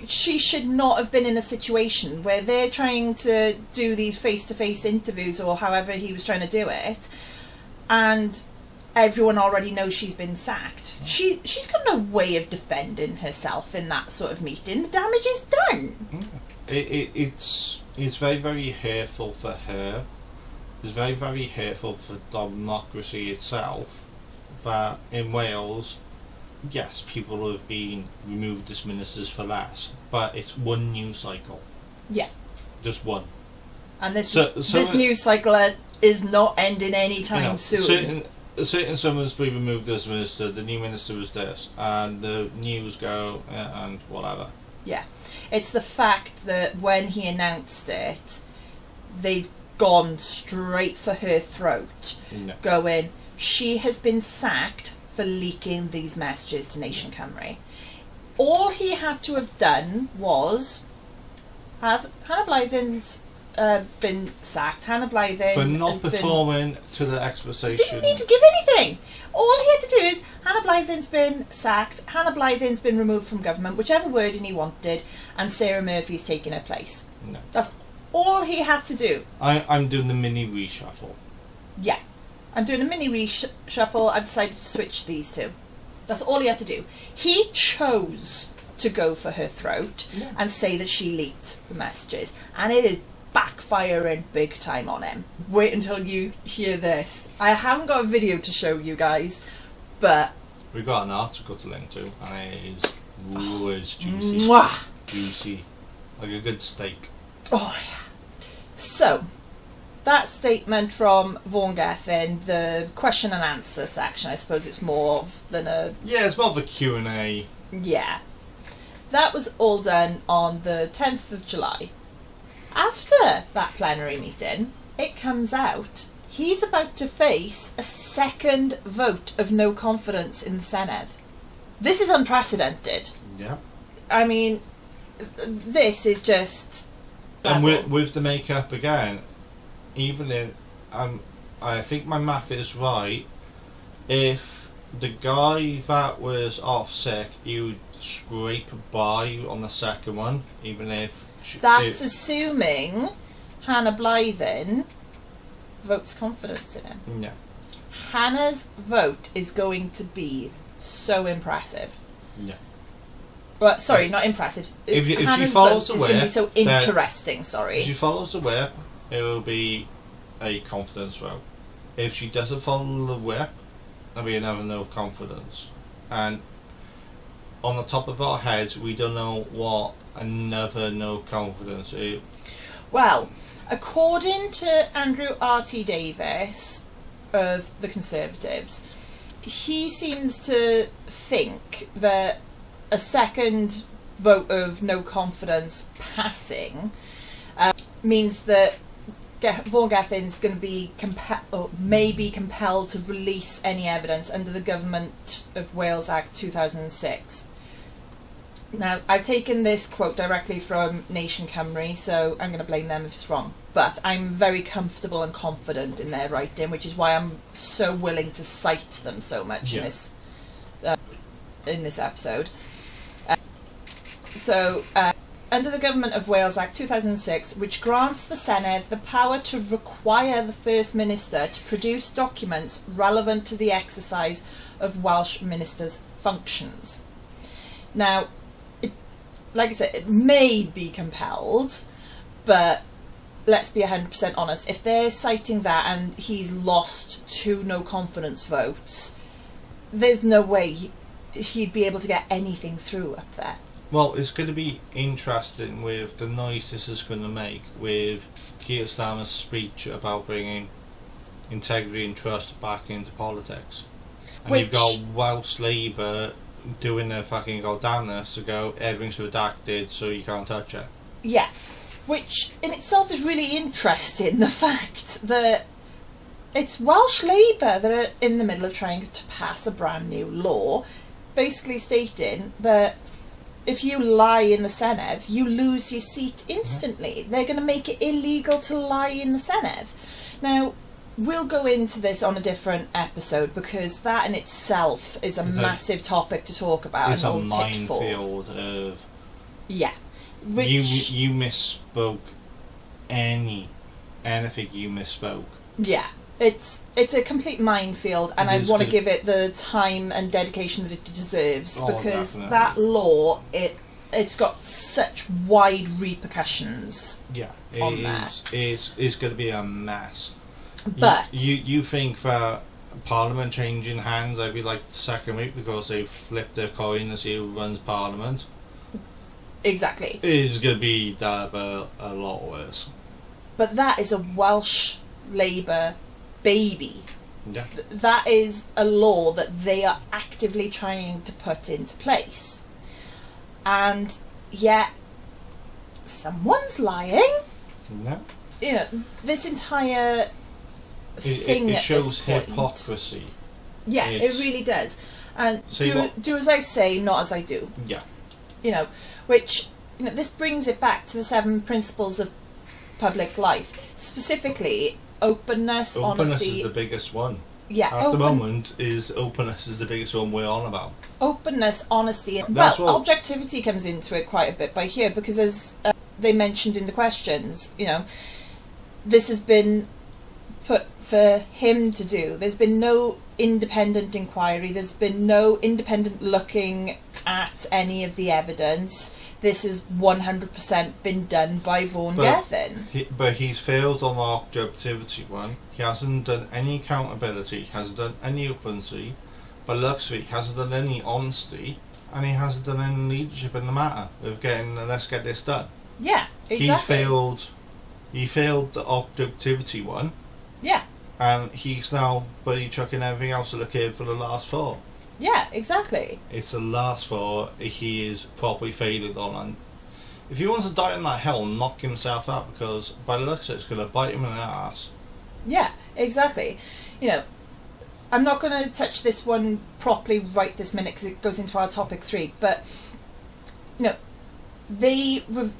She should not have been in a situation where they're trying to do these face-to-face interviews or however he was trying to do it, and everyone already knows she's been sacked. She's got no way of defending herself in that sort of meeting. The damage is done. It's very, very hurtful for her. It's very, very hurtful for democracy itself that in Wales, yes, people have been removed as ministers for less, but it's one news cycle. Yeah. Just one. And this news cycle is not ending anytime soon. Certain someone's been removed as minister, the new minister was this, and the news go and whatever. Yeah. It's the fact that when he announced it, they've gone straight for her throat, No. going, she has been sacked for leaking these messages to Nation Cymru. All he had to have done was have Hannah Blythyn's been sacked. Hannah Blythyn For not has performing to the expectation. didn't need to give anything. All he had to do is Hannah Blythyn's been sacked, Hannah Blythyn's been removed from government, whichever wording he wanted, and Sarah Murphy's taken her place. No. That's all he had to do. I'm doing the mini reshuffle. Yeah. I'm doing a mini reshuffle. I've decided to switch these two. That's all he had to do. He chose to go for her throat and say that she leaked the messages. And it is backfiring big time on him. Wait until you hear this. I haven't got a video to show you guys, but... We've got an article to link to, and it is it's juicy. Mwah! Juicy. Like a good steak. Oh, yeah. So, that statement from Vaughn Gethin, the question and answer section, I suppose it's more than a... Yeah, it's more of a Q&A. Yeah. That was all done on the 10th of July. After that plenary meeting, it comes out he's about to face a second vote of no confidence in the Senedd. This is unprecedented. Yeah. I mean, this is just... And with the makeup again, even in... I think my math is right. If the guy that was off sick, he would scrape by on the second one, even if... That's assuming Hannah Blythyn votes confidence in him. Yeah. Hannah's vote is going to be so impressive. Yeah. Well, sorry, not impressive. If she Hannah's follows vote the is going to be whip, so then- interesting, sorry. If she follows the whip, it will be a confidence vote. If she doesn't follow the whip, it'll be another no confidence. And on the top of our heads, we don't know what another no confidence is. Well, according to Andrew R.T. Davis of the Conservatives, he seems to think that a second vote of no confidence passing means that Vaughn Gethin's going to be may be compelled to release any evidence under the Government of Wales Act 2006. Now, I've taken this quote directly from Nation Cymru, so I'm going to blame them if it's wrong. But I'm very comfortable and confident in their writing, which is why I'm so willing to cite them so much in this episode. Under the Government of Wales Act 2006, which grants the Senedd the power to require the First Minister to produce documents relevant to the exercise of Welsh ministers' functions. Now, like I said, it may be compelled, but let's be 100% honest. If they're citing that and he's lost 2 no confidence votes, there's no way he'd be able to get anything through up there. Well, it's going to be interesting with the noise this is going to make with Keir Starmer's speech about bringing integrity and trust back into politics. And you've got Welsh Labour doing their fucking goddamnness to go, everything's redacted so you can't touch it. Yeah, which in itself is really interesting, the fact that it's Welsh Labour that are in the middle of trying to pass a brand new law, basically stating that if you lie in the Senedd, you lose your seat instantly. They're going to make it illegal to lie in the Senedd. Now, we'll go into this on a different episode because that in itself is a massive topic to talk about. It's and a all minefield pitfalls. of... Yeah. Which... You misspoke anything you misspoke. Yeah. It's a complete minefield, and I want to give it the time and dedication that it deserves because definitely. That law, it's got such wide repercussions. Yeah, it's going to be a mess. But you think that Parliament changing hands every the second week because they flipped their coin to see who runs Parliament? Exactly. It's going to be a lot worse. But that is a Welsh Labour baby. Yeah. That is a law that they are actively trying to put into place. And yet, someone's lying. No. you know, this entire thing It at shows this point, hypocrisy. yeah, It's- it really does. And See what- do as I say, not as I do. Yeah. You know, which, you know, this brings it back to the 7 principles of public life, specifically openness, Openness honesty. is the biggest one. Yeah, At the moment, openness is the biggest one we're on about. openness, honesty, and That's well, what- objectivity comes into it quite a bit by here, because as they mentioned in the questions, you know, this has been put for him to do. There's been no independent inquiry. There's been no independent looking at any of the evidence. This has 100% been done by Vaughn Gethin. But he's failed on the objectivity one. He hasn't done any accountability. He hasn't done any openness. By looks of it, he hasn't done any honesty, and he hasn't done any leadership in the matter of getting. Let's get this done. Yeah, exactly. He's failed. He failed the objectivity one, Yeah, and he's now bloody chucking everything else at the kid for the last 4. yeah, exactly. It's the last 4 he is properly failed on, and if he wants to die in that hell, knock himself out, because by the looks of it, it's going to bite him in the ass. Yeah, exactly. You know, I'm not going to touch this one properly right this minute because it goes into our topic 3, but, you know, they were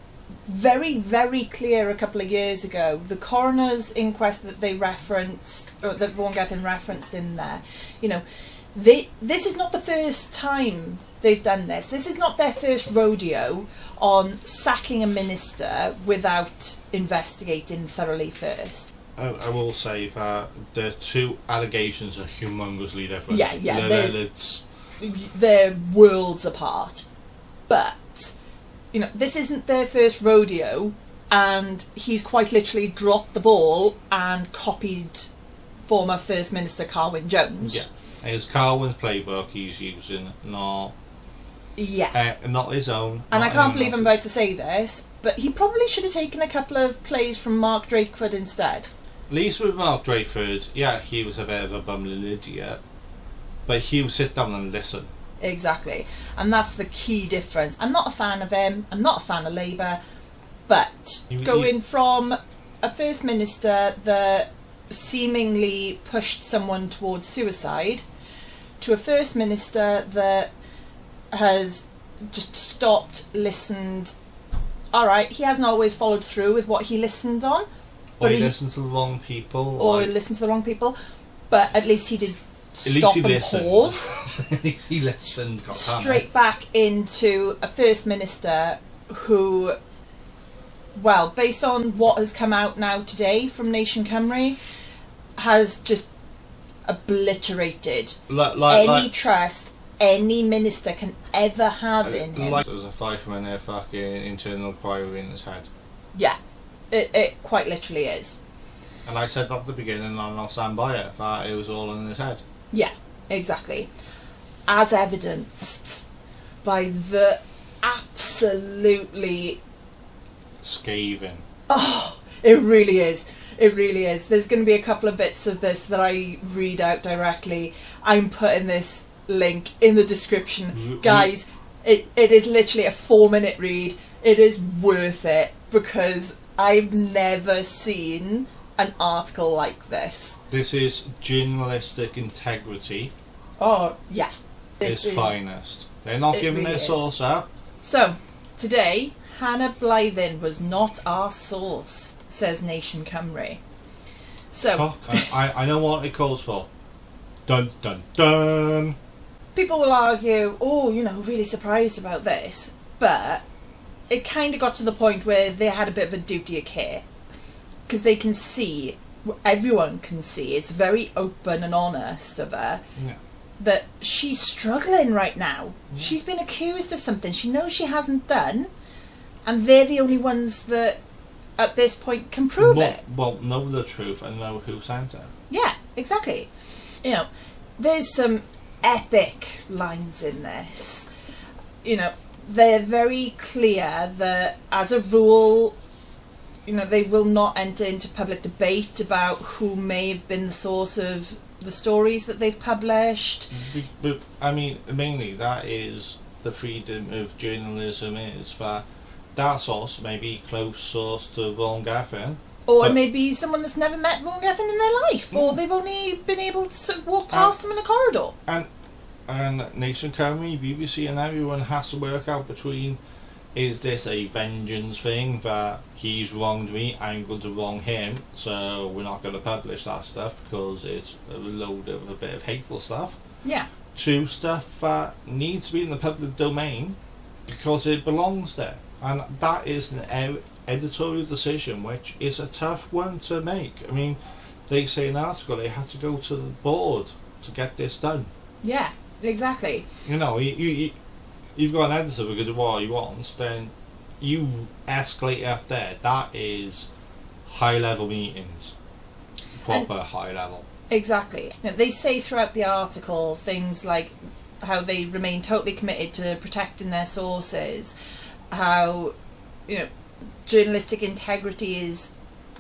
very, very clear a couple of years ago. The coroner's inquest that they referenced, or that Vaughn Gethin referenced in there, you know, this is not the first time they've done this. This is not their first rodeo on sacking a minister without investigating thoroughly first. I will say that the 2 allegations are humongously different. Yeah, It's they're worlds apart. But, you know, this isn't their first rodeo, and he's quite literally dropped the ball and copied former First Minister Carwyn Jones. yeah. It's Carwyn's playbook he's using, not Yeah. not his own. And not I can't anyone believe I'm else's. about to say this, but he probably should have taken a couple of plays from Mark Drakeford instead. At least with Mark Drakeford, yeah, he was a bit of a bumbling idiot, but he would sit down and listen. Exactly. And that's the key difference. I'm not a fan of him, I'm not a fan of Labour, but going from a First Minister that seemingly pushed someone towards suicide to a First Minister that has just stopped, listened. Alright, he hasn't always followed through with what he listened on. Or But he listened to the wrong people. or like, listened to the wrong people. But at least he did at least stop he and listened. pause. At least he listened. God damn it. Straight back into a First Minister who, well, based on what has come out now today from Nation Cymru, has just obliterated any trust any minister can ever have in him. Like there's a 5-minute fucking internal inquiry in his head. Yeah, it quite literally is. And I said that at the beginning, and I'll stand by it, that it was all in his head. Yeah, exactly. As evidenced by the absolutely... Scathing. Oh, it really is. It really is. There's going to be a couple of bits of this that I read out directly. I'm putting this link in the description. Guys, it is literally a 4-minute read. It is worth it because I've never seen an article like this. This is journalistic integrity. Oh, yeah. Its finest. They're not giving really their is. source up. So, today, Hannah Blythyn was not our source, says Nation Cymru. So, I know what it calls for. Dun dun dun. people will argue, oh, you know, really surprised about this, but it kind of got to the point where they had a bit of a duty of care, because they can see, everyone can see, it's very open and honest of her, Yeah. that she's struggling right now. Yeah. She's been accused of something she knows she hasn't done, and they're the only ones that at this point can prove it. Well, know the truth and know who sent it. Yeah, exactly. You know, there's some epic lines in this. You know, they're very clear that as a rule, you know, they will not enter into public debate about who may have been the source of the stories that they've published. But I mean, mainly that is the freedom of journalism, is that source may be close source to Vaughn Gethin. Or But- maybe someone that's never met Vaughn Gethin in their life, or they've only been able to sort of walk past him in a corridor. And Nation Cymru, BBC and everyone has to work out between, is this a vengeance thing that he's wronged me, I'm going to wrong him, so we're not going to publish that stuff because it's a load of a bit of hateful stuff, Yeah. to stuff that needs to be in the public domain because it belongs there. And that is an editorial decision, which is a tough one to make. I mean, they say in an article they had to go to the board to get this done. Yeah, exactly. You know, you've got an editor who can do what he wants, then you escalate up there. That is high level meetings. Proper high level. Exactly. You know, they say throughout the article things like how they remain totally committed to protecting their sources, how, you know, journalistic integrity is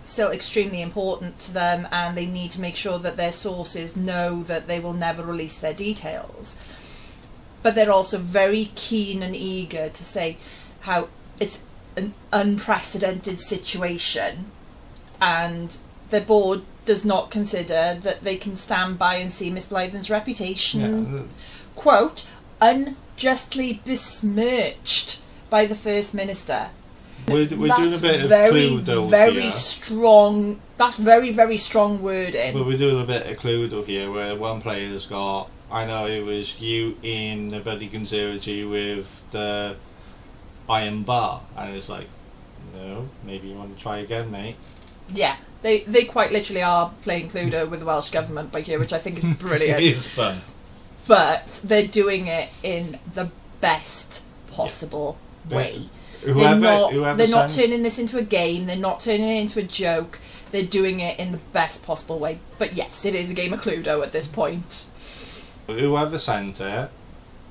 still extremely important to them, and they need to make sure that their sources know that they will never release their details. But they're also very keen and eager to say how it's an unprecedented situation, and the board does not consider that they can stand by and see Miss Blythyn's reputation, quote, unjustly besmirched by the First Minister. We're doing a bit of Cluedo very here. strong. That's very, very strong wording. But we're doing a bit of Cluedo here, where one player's got, I know it was you in the bloody conservatory with the iron bar, and it's like, no, maybe you want to try again, mate. Yeah, they quite literally are playing Cluedo with the Welsh Government by here, which I think is brilliant. It is fun. But they're doing it in the best possible way. Whoever They're not sends- turning this into a game. They're not turning it into a joke. They're doing it in the best possible way. But yes, it is a game of Cluedo at this point. Whoever sent it,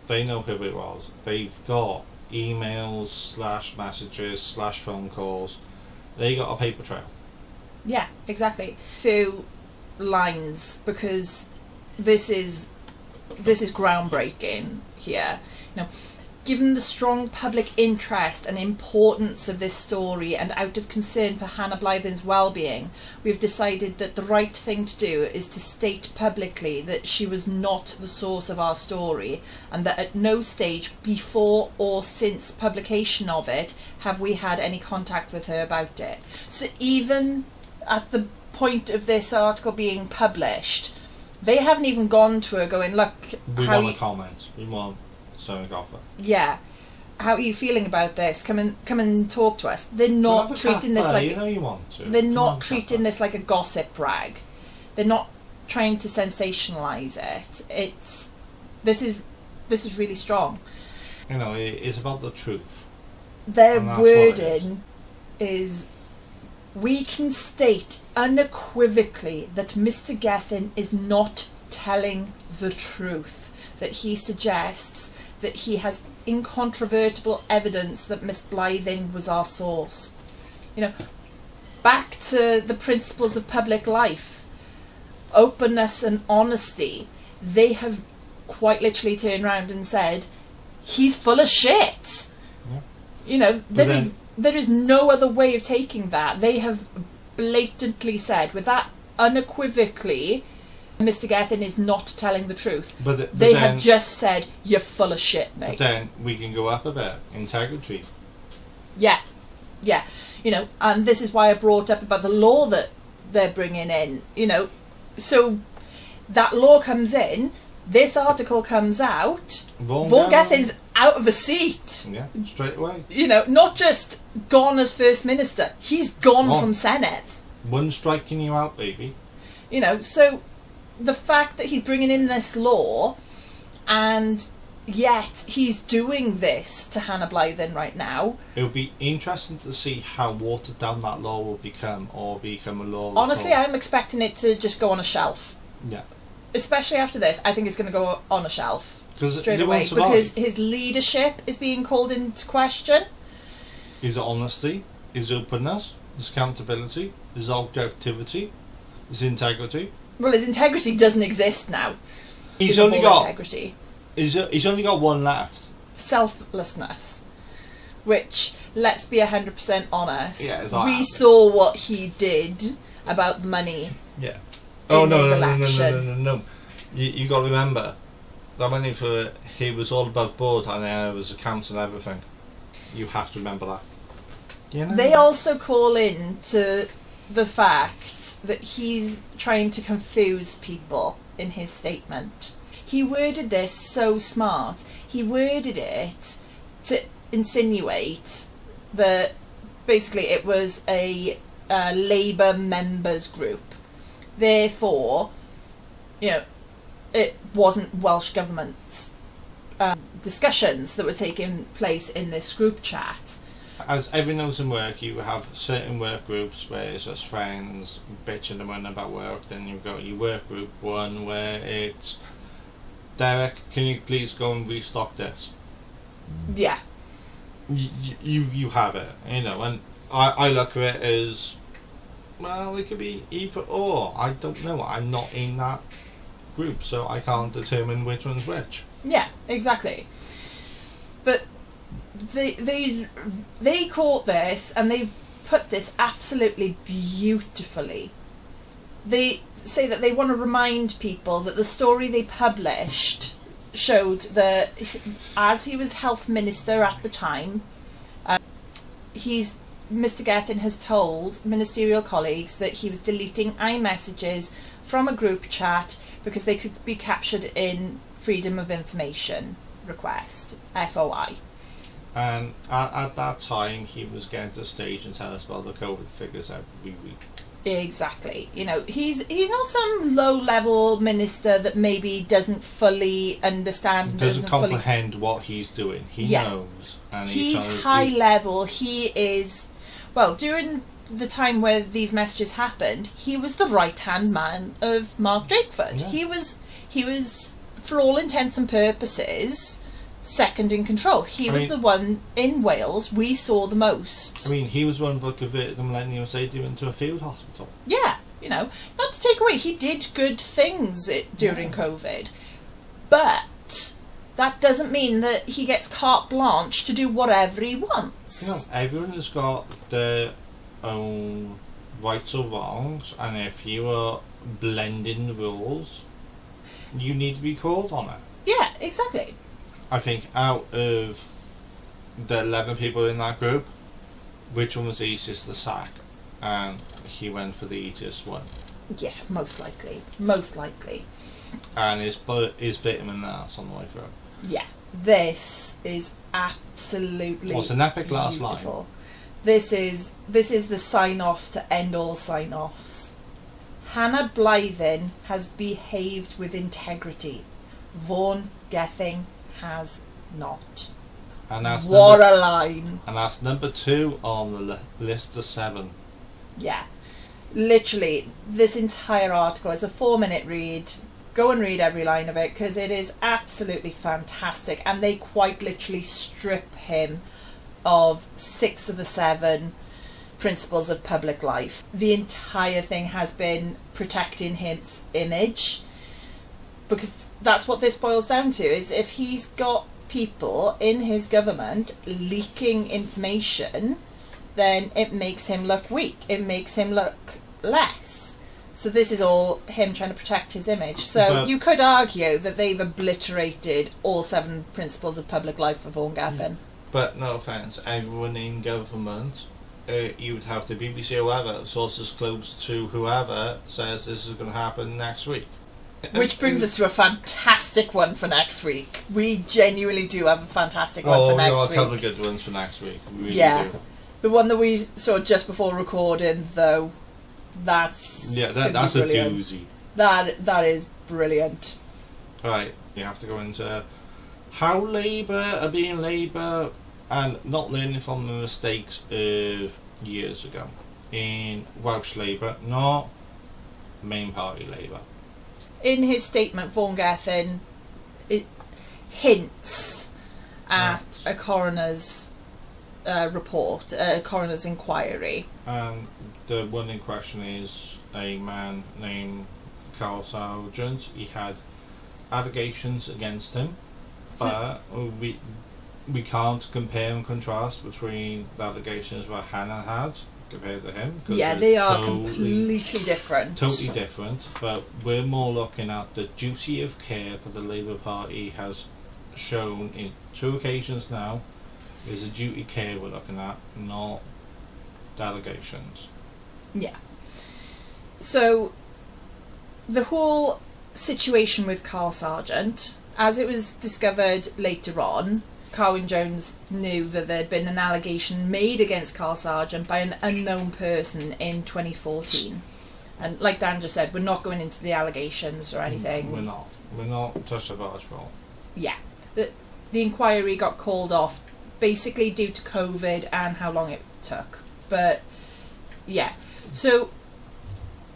they know who it was. They've got emails / messages / phone calls. They got a paper trail. Yeah, exactly. Few lines, because this is groundbreaking here. You know, given the strong public interest and importance of this story, and out of concern for Hannah Blythyn's well-being, we've decided that the right thing to do is to state publicly that she was not the source of our story, and that at no stage before or since publication of it have we had any contact with her about it. So even at the point of this article being published, they haven't even gone to her going, look, We how want you, a comment. We want something off her. yeah, how are you feeling about this? Come and talk to us. They're not treating this like you know you want to. they're Come not on, treating Kappa. this like a gossip rag. They're not trying to sensationalize it. This is really strong. You know, it's about the truth. Their And that's what it wording is, we can state unequivocally that Mr. Gethin is not telling the truth, that he suggests that he has incontrovertible evidence that Miss Blythyn was our source. You know, back to the principles of public life, openness and honesty. They have quite literally turned around and said, he's full of shit. Yeah. You know, there is no other way of taking that. They have blatantly said, with that unequivocally, Mr. Gethin is not telling the truth. But They then, have just said, you're full of shit, But mate. then we can go up a bit. Integrity. Yeah, yeah. You know, and this is why I brought up about the law that they're bringing in. You know, so that law comes in, this article comes out, Vaughn Gethin's out of a seat. Yeah, straight away. You know, not just gone as First Minister, he's gone from Senedd. One striking you out, baby. You know, so the fact that he's bringing in this law, and yet he's doing this to Hannah Blythyn right now. It would be interesting to see how watered down that law will become, or become a law. Honestly, at all. I'm expecting it to just go on a shelf. Yeah. Especially after this, I think it's going to go on a shelf 'Cause straight they away, won't survive. because his leadership is being called into question. His honesty, his openness, his accountability, his objectivity, his integrity. Well, his integrity doesn't exist now. He's only got integrity. he's only got one left. Selflessness. which, let's be 100% honest, Yeah, we saw what he did about money. Yeah. In his election. No. You got to remember that money for he was all above board and there was accounts and everything. You have to remember that. You know? They also call in to the fact that he's trying to confuse people in his statement. He worded this so smart. He worded it to insinuate that basically it was a Labour members group. Therefore, you know, it wasn't Welsh Government discussions that were taking place in this group chat. As everyone knows in work, you have certain work groups where it's just friends bitching and moaning about work. Then you've got your work group one where it's, Derek, can you please go and restock this? Yeah. You have it, you know, and I look at it as, well, it could be either or. I don't know. I'm not in that group, so I can't determine which one's which. Yeah, exactly. But they caught this and they put this absolutely beautifully. They say that they want to remind people that the story they published showed that as he was health minister at the time, Mr. Gethin has told ministerial colleagues that he was deleting iMessages from a group chat because they could be captured in Freedom of Information request, FOI. And at that time, he was getting to the stage and telling us about the COVID figures every week. Exactly. You know, he's not some low-level minister that maybe doesn't fully understand, doesn't comprehend what he's doing. He knows. And he's high level. He is, well, during the time where these messages happened, he was the right-hand man of Mark Drakeford. Yeah. He was, for all intents and purposes, second in control. He was the one in Wales we saw the most. I mean, he was one that converted the Millennium Stadium into a field hospital. Yeah, you know, not to take away, he did good things during COVID, but that doesn't mean that he gets carte blanche to do whatever he wants. You know, everyone has got their own rights or wrongs, and if you are blending the rules, you need to be called on it. Yeah, exactly. I think out of the 11 people in that group, which one was the easiest to sack? And he went for the easiest one. Yeah, most likely. Most likely. And his bit him in the ass on the way through. Yeah, this is absolutely What's an epic last beautiful. line? This is the sign-off to end all sign-offs. Hannah Blythyn has behaved with integrity. Vaughn Gethin has not. And that's what a line. And that's number 2 on the list of 7. Yeah. Literally, this entire article is a 4-minute read. Go and read every line of it because it is absolutely fantastic. And they quite literally strip him of 6 of the 7 principles of public life. The entire thing has been protecting his image, because that's what this boils down to, is if he's got people in his government leaking information, then it makes him look weak. It makes him look less. So this is all him trying to protect his image. So you could argue that they've obliterated all 7 principles of public life for Vaughn Gethin. But no offence, everyone in government, you would have the BBC or whoever, sources close to whoever, says this is going to happen next week. Which brings us to a fantastic one for next week. We genuinely do have a fantastic one for next week. Oh, we've got a couple of good ones for next week. We really do. The one that we saw just before recording, though, that's that's a doozy. That is brilliant. Right, you have to go into how Labour are being Labour and not learning from the mistakes of years ago in Welsh Labour, not main party Labour. In his statement, Vaughn Gethin hints at a coroner's report, a coroner's inquiry. The one in question is a man named Carl Sargent. He had allegations against him, but we can't compare and contrast between the allegations that Hannah had compared to him. Yeah, they are completely different. Totally different, but we're more looking at the duty of care that the Labour Party has shown in 2 occasions now. Is a duty of care we're looking at, not the allegations. Yeah. So, the whole situation with Carl Sargent, as it was discovered later on, Carwyn Jones knew that there had been an allegation made against Carl Sargent by an unknown person in 2014. And like Dan just said, we're not going into the allegations or anything. We're not touching about it at all. Yeah. The inquiry got called off basically due to COVID and how long it took. But, yeah. So,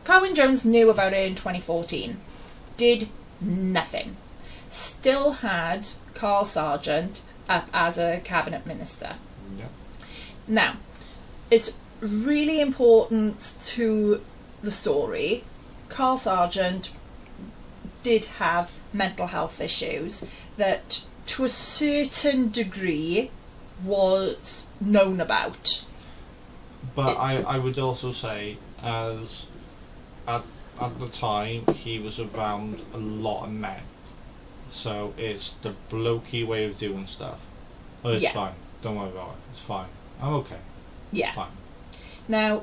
Carwyn Jones knew about it in 2014. Did nothing. Still had Carl Sargent up as a cabinet minister. Yeah. Now, it's really important to the story. Carl Sargent did have mental health issues that, to a certain degree, was known about. But I would also say, as at the time, he was around a lot of men. So it's the blokey way of doing stuff. But it's fine. Don't worry about it. It's fine. I'm okay. Yeah. It's fine. Now,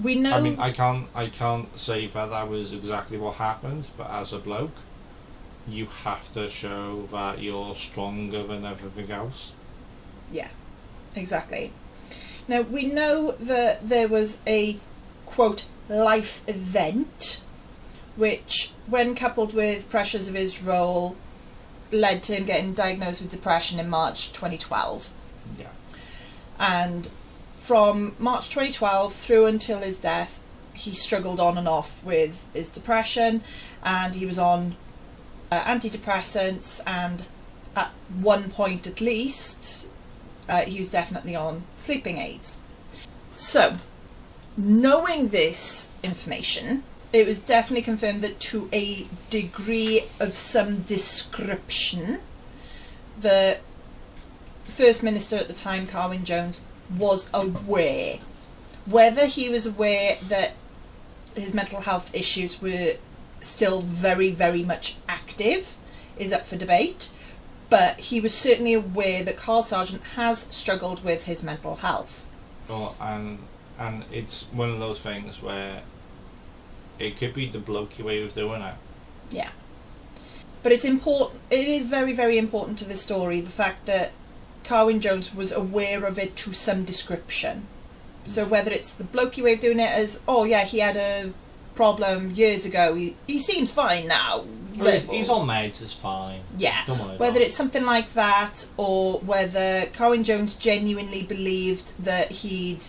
we know... I mean, I can't say that was exactly what happened, but as a bloke, you have to show that you're stronger than everything else. Yeah, exactly. Now, we know that there was a, quote, life event, which, when coupled with pressures of his role, led to him getting diagnosed with depression in March 2012. Yeah. And from March 2012 through until his death, he struggled on and off with his depression, and he was on antidepressants, and at one point at least, he was definitely on sleeping aids. So, knowing this information, it was definitely confirmed that, to a degree of some description, the First Minister at the time, Carwyn Jones, was aware. Whether he was aware that his mental health issues were still very, very much active is up for debate, but he was certainly aware that Carl Sargent has struggled with his mental health. Oh, and it's one of those things where it could be the blokey way of doing it. Yeah. But it's important, it is very, very important to this story, the fact that Carwyn Jones was aware of it to some description. So whether it's the blokey way of doing it as, oh yeah, he had a problem years ago, he seems fine now. He's on meds, it's fine. Yeah. Don't worry Whether about it's something like that, or whether Carwyn Jones genuinely believed that he'd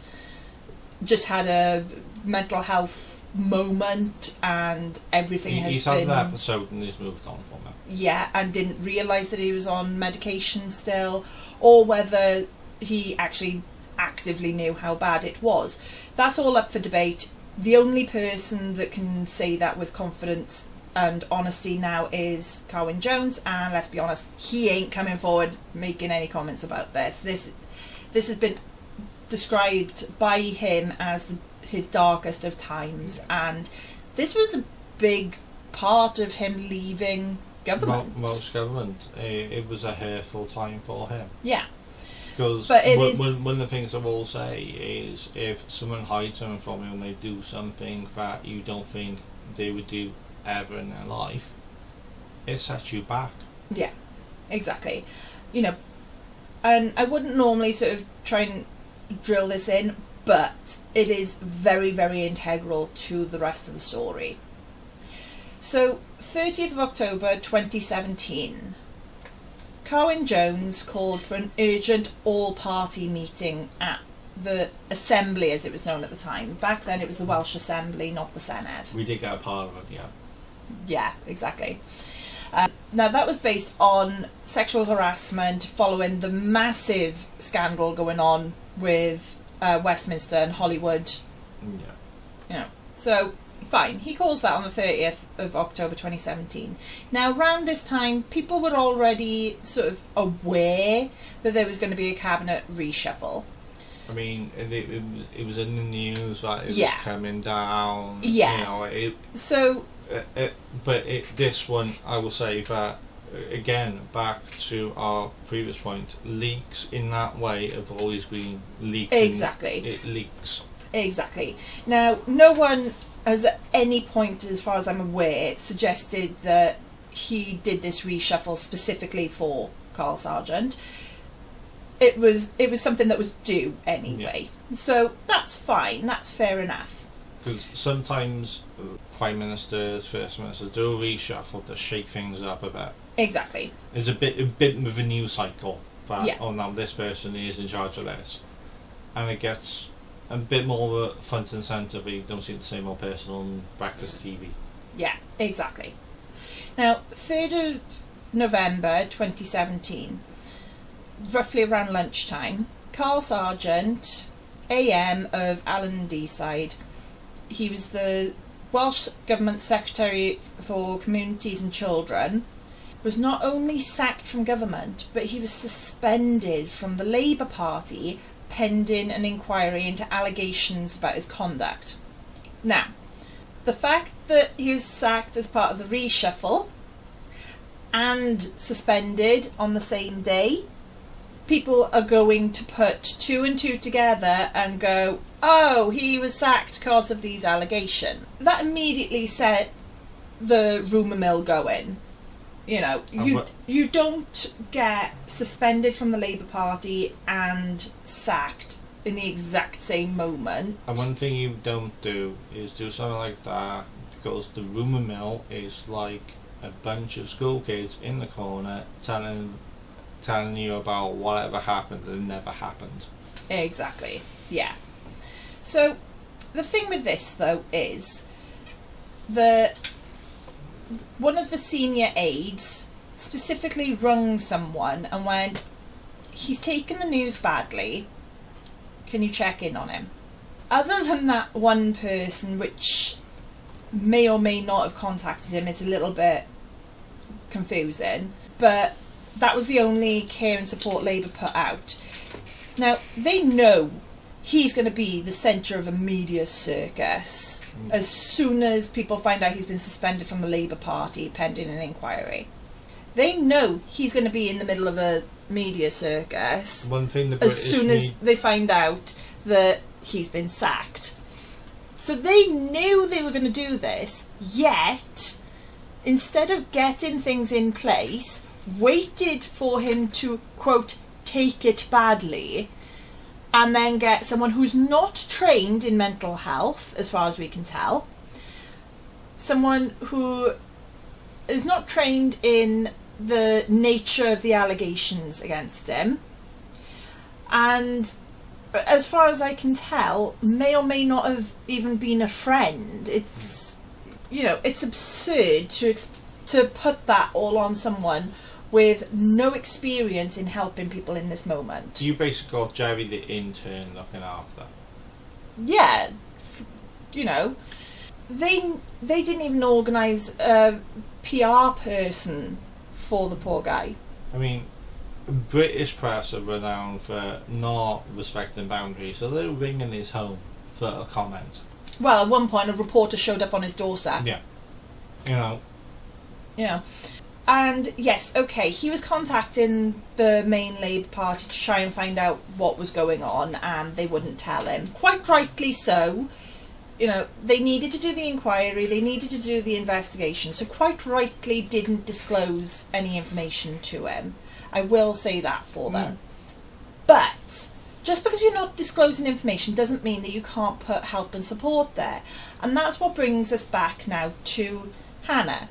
just had a mental health moment and everything he's has had been... an episode and he's moved on from it. Yeah, and didn't realise that he was on medication still, or whether he actually actively knew how bad it was. That's all up for debate. The only person that can say that with confidence and honesty now is Carwyn Jones, and let's be honest, he ain't coming forward making any comments about this. This has been described by him as his darkest of times, and this was a big part of him leaving government. Most government. It was a hurtful time for him. Yeah. Because one of the things I will say is, if someone hides something from you and they do something that you don't think they would do ever in their life, it sets you back. Yeah, exactly. You know, and I wouldn't normally sort of try and drill this in, but it is very, very integral to the rest of the story. So, 30th of October 2017, Carwyn Jones called for an urgent all-party meeting at the Assembly, as it was known at the time. Back then it was the Welsh Assembly, not the Senedd. We did get a Parliament, yeah. Yeah, exactly. Now, that was based on sexual harassment following the massive scandal going on with Westminster and Hollywood. Yeah. You know, so Fine, he calls that on the 30th of October 2017. Now, around this time, people were already sort of aware that there was going to be a cabinet reshuffle. I mean, it was in the news, like, it was Yeah. coming down. Yeah. You know, So, this one, I will say that, again, back to our previous point, leaks in that way have always been leaking. Exactly. It leaks. exactly. Now, no one has at any point, as far as I'm aware, suggested that he did this reshuffle specifically for Carl Sargent. It was something that was due anyway. So that's fine, that's fair enough. Because sometimes prime ministers, first ministers do a reshuffle to shake things up a bit. Exactly. There's a bit of a news cycle that, Yeah. oh, now this person is in charge of this. And it gets a bit more of a front and centre, but you don't see the same old person on breakfast TV. Yeah, exactly. Now, 3rd of November 2017, roughly around lunchtime, Carl Sargent, AM of Allen Deeside, he was the Welsh Government Secretary for Communities and Children, was not only sacked from government, but he was suspended from the Labour Party pending an inquiry into allegations about his conduct. Now, the fact that he was sacked as part of the reshuffle and suspended on the same day, people are going to put two and two together and go, oh, he was sacked because of these allegations. That immediately set the rumour mill going. You know, you don't get suspended from the Labour Party and sacked in the exact same moment. And one thing you don't do is do something like that, because the rumour mill is like a bunch of school kids in the corner telling you about whatever happened that never happened. Exactly, yeah. So, the thing with this, though, is that one of the senior aides specifically rung someone and went, he's taken the news badly, can you check in on him? Other than that one person, which may or may not have contacted him, is a little bit confusing, but that was the only care and support Labour put out. Now, they know he's going to be the centre of a media circus as soon as people find out he's been suspended from the Labour Party pending an inquiry. They know he's going to be in the middle of a media circus One thing the as British soon as they find out that he's been sacked. So they knew they were going to do this, yet instead of getting things in place, waited for him to, quote, take it badly, and then get someone who's not trained in mental health, as far as we can tell, someone who is not trained in the nature of the allegations against him, and as far as I can tell, may or may not have even been a friend. It's, you know, it's absurd to put that all on someone with no experience in helping people in this moment. You basically got Jerry the intern looking after. Yeah, you know, they didn't even organise a PR person for the poor guy. I mean, British press are renowned for not respecting boundaries, so they're ringing his home for a comment. Well, at one point a reporter showed up on his doorstep. Yeah. You know. Yeah. And yes, okay, he was contacting the main Labour Party to try and find out what was going on, and they wouldn't tell him. Quite rightly so. You know, they needed to do the inquiry, they needed to do the investigation, so quite rightly didn't disclose any information to him. I will say that for them. But just because you're not disclosing information doesn't mean that you can't put help and support there. And that's what brings us back now to Hannah.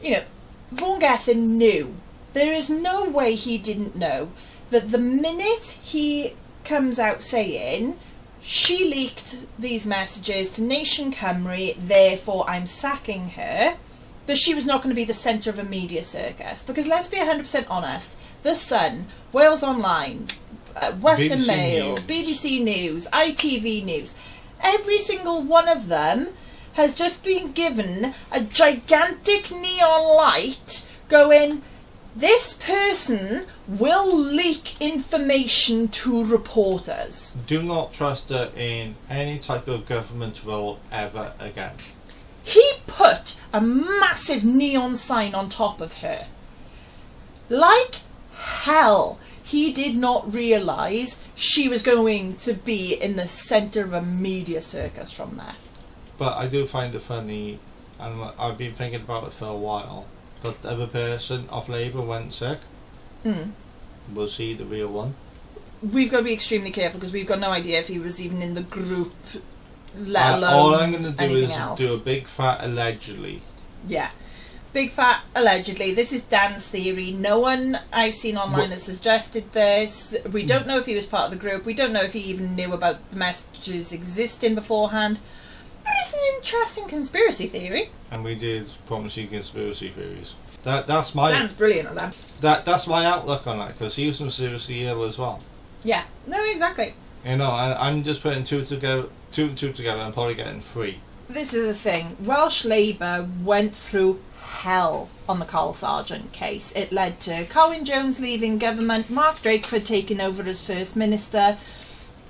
You know, Vaughn Gethin knew. There is no way he didn't know that the minute he comes out saying, she leaked these messages to Nation Cymru, therefore I'm sacking her, that she was not going to be the centre of a media circus. Because let's be 100% honest, The Sun, Wales Online, Western BBC Mail, News. BBC News, ITV News, every single one of them has just been given a gigantic neon light going, this person will leak information to reporters. Do not trust her in any type of government role ever again. He put a massive neon sign on top of her. Like hell, he did not realise she was going to be in the centre of a media circus from there. But I do find it funny, and I've been thinking about it for a while, but the other person off Labour went sick. Was he the real one? We've got to be extremely careful because we've got no idea if he was even in the group, let alone all I'm going to do anything is else. do a big fat allegedly. Yeah. Big fat allegedly. This is Dan's theory. No one I've seen online has suggested this. We don't know if he was part of the group. We don't know if he even knew about the messages existing beforehand. But it's an interesting conspiracy theory. And we did promise you conspiracy theories. That's my Dan's brilliant at that. That's my outlook on it, because he was seriously ill as well. Yeah. No, exactly. You know, I'm just putting two and two together and probably getting 3. This is the thing. Welsh Labour went through hell on the Carl Sargent case. It led to Colin Jones leaving government, Mark Drakeford taking over as First Minister.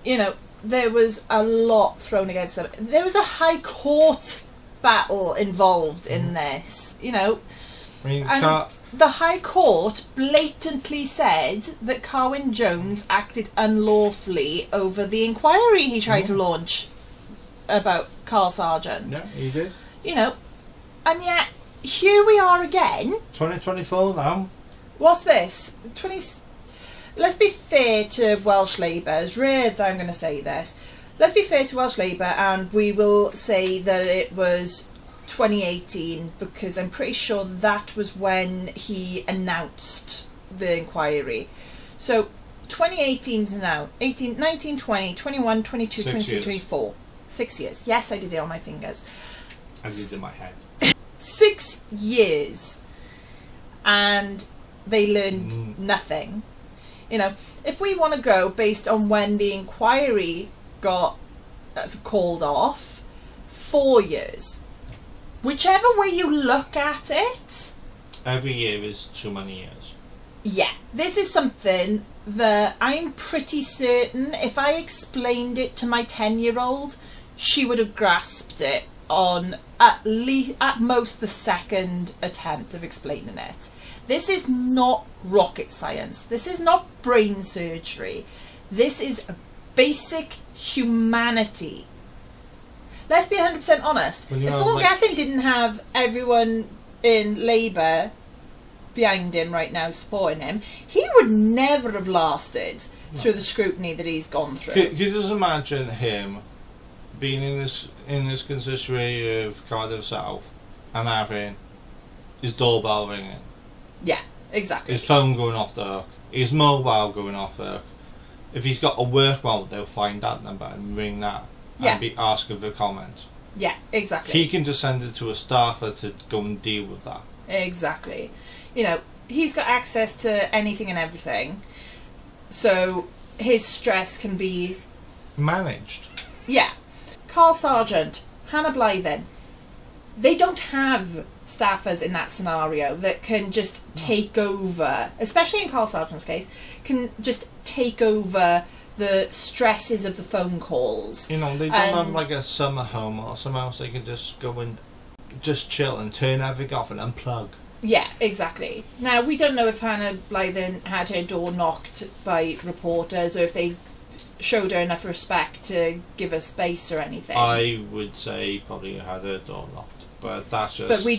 You know, there was a lot thrown against them. There was a High Court battle involved in this, you know. I mean, and the High Court blatantly said that Colin Jones acted unlawfully over the inquiry he tried to launch about Carl Sargent. Yeah, he did. You know, and yet here we are again. 2024 now. What's this? Let's be fair to Welsh Labour. It's rare that I'm going to say this. Let's be fair to Welsh Labour, and we will say that it was 2018 because I'm pretty sure that was when he announced the inquiry. So 2018 to now, 18, 19, 20, 21, 22, 6 23, years. 24. 6 years. Yes, I did it on my fingers. I did in my head. 6 years. And they learned nothing. You know, if we want to go based on when the inquiry got called off, 4 years. Whichever way you look at it. Every year is too many years. Yeah, this is something that I'm pretty certain if I explained it to my 10-year-old, she would have grasped it on at most the second attempt of explaining it. This is not rocket science. This is not brain surgery. This is basic humanity. Let's be 100% honest. Well, if Paul Gethin didn't have everyone in Labour behind him right now supporting him, he would never have lasted through the scrutiny that he's gone through. Can you just imagine him being in this consistory of Cardiff South and having his doorbell ringing? Yeah, exactly. His phone going off the hook, his mobile going off the hook. If he's got a work mobile, they'll find that number and ring that and be asking for comment. Yeah, exactly. He can just send it to a staffer to go and deal with that. Exactly. You know, he's got access to anything and everything, so his stress can be managed. Yeah. Carl Sargent, Hannah Blythyn, they don't have staffers in that scenario that can just take over, especially in Carl Sargent's case, can just take over the stresses of the phone calls. You know, they don't have like a summer home or somewhere else they can just go and just chill and turn everything off and unplug. Yeah, exactly. Now, we don't know if Hannah Blythyn had her door knocked by reporters or if they showed her enough respect to give her space or anything. I would say probably had her door knocked, but that's just. But we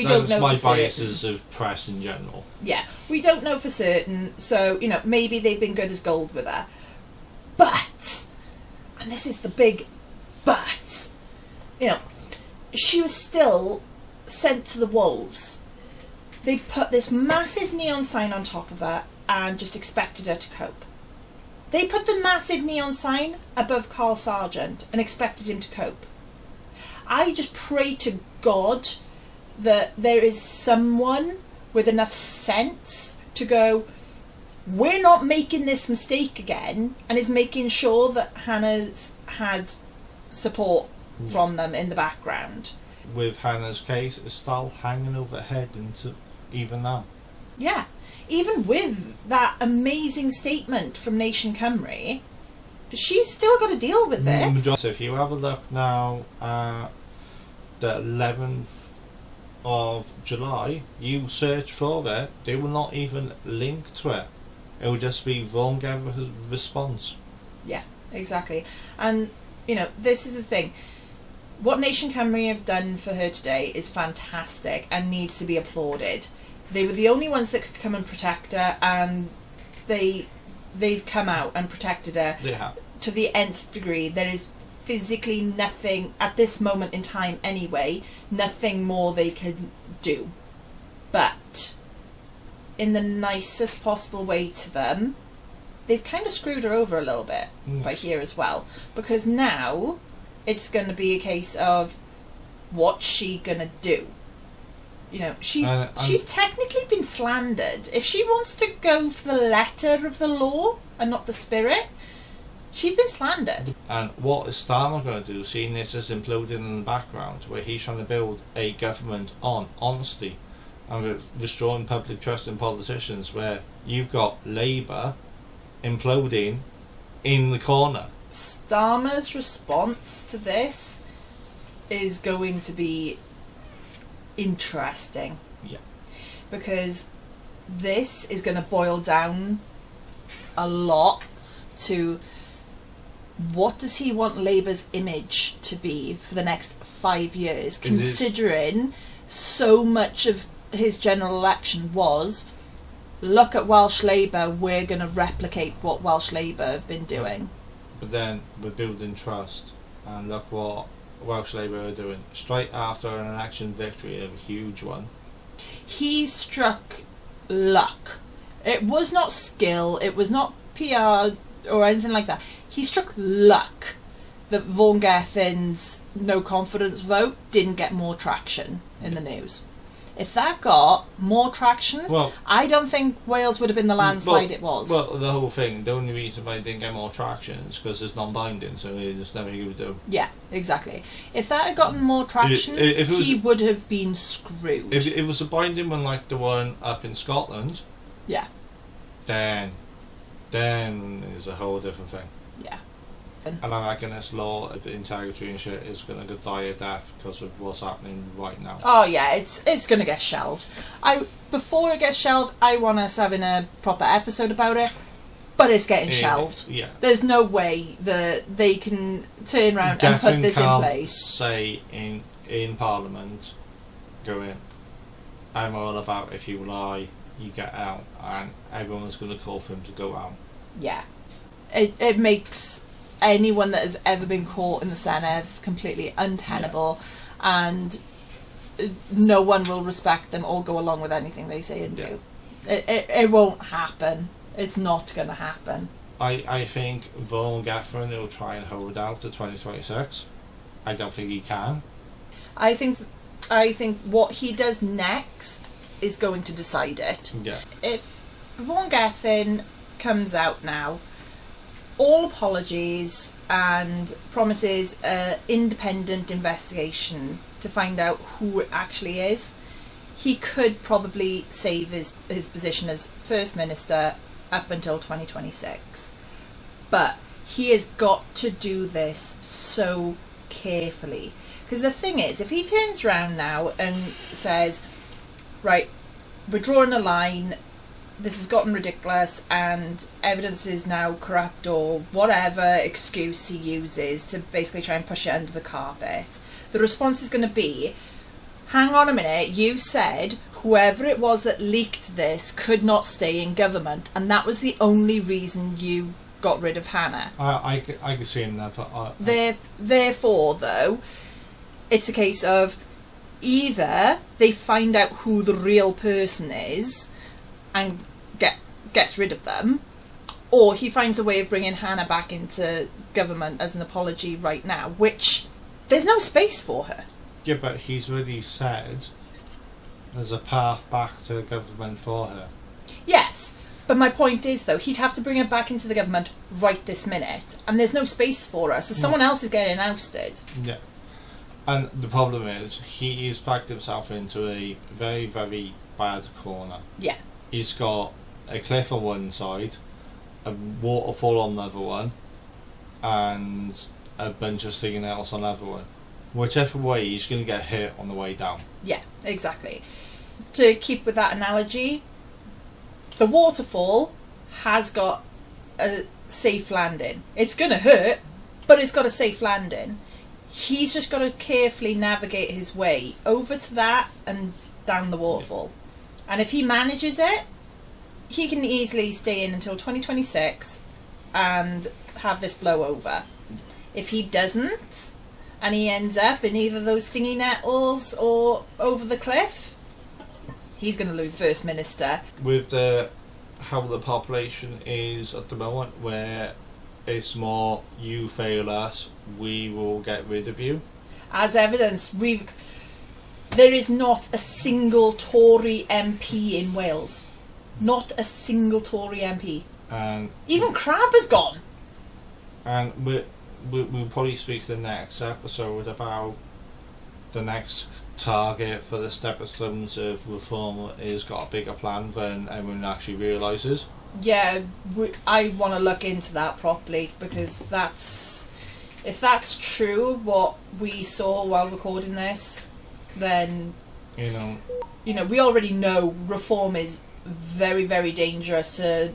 don't know my for certain. biases of press in general. Yeah, we don't know for certain. So you know, maybe they've been good as gold with her. But, and this is the big but, you know, she was still sent to the wolves. They put this massive neon sign on top of her and just expected her to cope. They put the massive neon sign above Carl Sargent and expected him to cope. I just pray to God that there is someone with enough sense to go, we're not making this mistake again, and is making sure that Hannah's had support from them in the background. With Hannah's case, it's still hanging overhead into even now. Yeah. Even with that amazing statement from Nation Cymru, she's still got to deal with this. So if you have a look now at the 11th of July, you search for it, they will not even link to it. It will just be Vaughn Gethin's response. Yeah, exactly. And, you know, this is the thing. What Nation Cymru have done for her today is fantastic and needs to be applauded. They were the only ones that could come and protect her, and they've come out and protected her to the nth degree. There is physically nothing, at this moment in time anyway, nothing more they could do. But in the nicest possible way to them, they've kind of screwed her over a little bit by here as well. Because now it's going to be a case of what's she going to do? You know, she's technically been slandered. If she wants to go for the letter of the law and not the spirit, she's been slandered. And what is Starmer going to do, seeing this is imploding in the background, where he's trying to build a government on honesty and restoring public trust in politicians, where you've got Labour imploding in the corner? Starmer's response to this is going to be interesting. Yeah. Because this is going to boil down a lot to what does he want Labour's image to be for the next 5 years, considering so much of his general election was, look at Welsh Labour, we're going to replicate what Welsh Labour have been doing. But then we're building trust, and look what Welsh Labour are doing. Straight after an election victory, a huge one, he struck luck. It was not skill, it was not PR or anything like that. He struck luck that Vaughn Gethin's no confidence vote didn't get more traction in the news. If that got more traction, I don't think Wales would have been the landslide it was. Well, the whole thing, the only reason why it didn't get more traction is because it's non-binding, so it's never going to do. Yeah, exactly. If that had gotten more traction, he would have been screwed. If it was a binding one like the one up in Scotland, yeah, then is a whole different thing. Yeah. And I reckon this law of integrity and shit is going to die a death because of what's happening right now. Oh yeah, it's going to get shelved. Before it gets shelved, I want us having a proper episode about it, but it's getting shelved. Yeah. There's no way that they can turn around and put this in place. Say in Parliament, going, I'm all about if you lie, you get out, and everyone's going to call for him to go out. Yeah. It makes anyone that has ever been caught in the Senedd completely untenable, and no one will respect them or go along with anything they say and do. It won't happen. It's not going to happen. I think Vaughn Gethin will try and hold out to 2026. I don't think he can. I think what he does next is going to decide it. Yeah. If Vaughn Gethin comes out now, all apologies and promises an independent investigation to find out who it actually is, he could probably save his position as First Minister up until 2026. But he has got to do this so carefully. Because the thing is, if he turns around now and says, right, we're drawing a line, this has gotten ridiculous and evidence is now corrupt, or whatever excuse he uses to basically try and push it under the carpet, the response is going to be, hang on a minute, you said whoever it was that leaked this could not stay in government, and that was the only reason you got rid of Hannah. I can see him there. Therefore, though, it's a case of either they find out who the real person is and gets rid of them, or he finds a way of bringing Hannah back into government as an apology right now, which there's no space for her. Yeah, but he's already said there's a path back to government for her. Yes, but my point is, though, he'd have to bring her back into the government right this minute, and there's no space for her, so someone else is getting ousted. Yeah. And the problem is, he's backed himself into a very, very bad corner. Yeah. He's got a cliff on one side, a waterfall on the other one, and a bunch of stinging nettles on the other one. Whichever way, he's going to get hit on the way down. Yeah, exactly. To keep with that analogy, the waterfall has got a safe landing. It's going to hurt, but it's got a safe landing. He's just got to carefully navigate his way over to that and down the waterfall. And if he manages it, he can easily stay in until 2026 and have this blow over. If he doesn't, and he ends up in either those stingy nettles or over the cliff, he's going to lose First Minister. With how the population is at the moment, where it's more you fail us, we will get rid of you. As evidence, there is not a single Tory MP in Wales. Not a single Tory MP. And even Crab has gone. And we'll probably speak the next episode about the next target for the Stepstones of reform is got a bigger plan than everyone actually realises. Yeah, I want to look into that properly, because if that's true, what we saw while recording this, then you know we already know reform is very, very dangerous to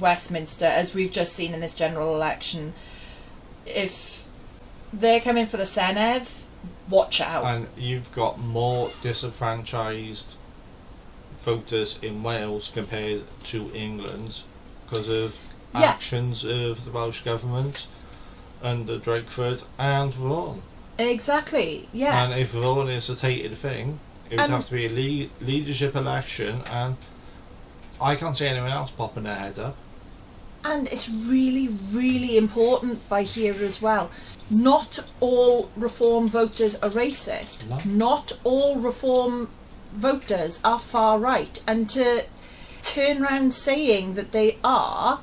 Westminster, as we've just seen in this general election. If they're coming for the Senedd, watch out. And you've got more disenfranchised voters in Wales compared to England because of actions of the Welsh Government under Drakeford and Vaughn. Exactly, yeah. And if Vaughn is a tainted thing, it would have to be a leadership election, and I can't see anyone else popping their head up. And it's really, really important by here as well. Not all Reform voters are racist. No. Not all Reform voters are far right. And to turn around saying that they are,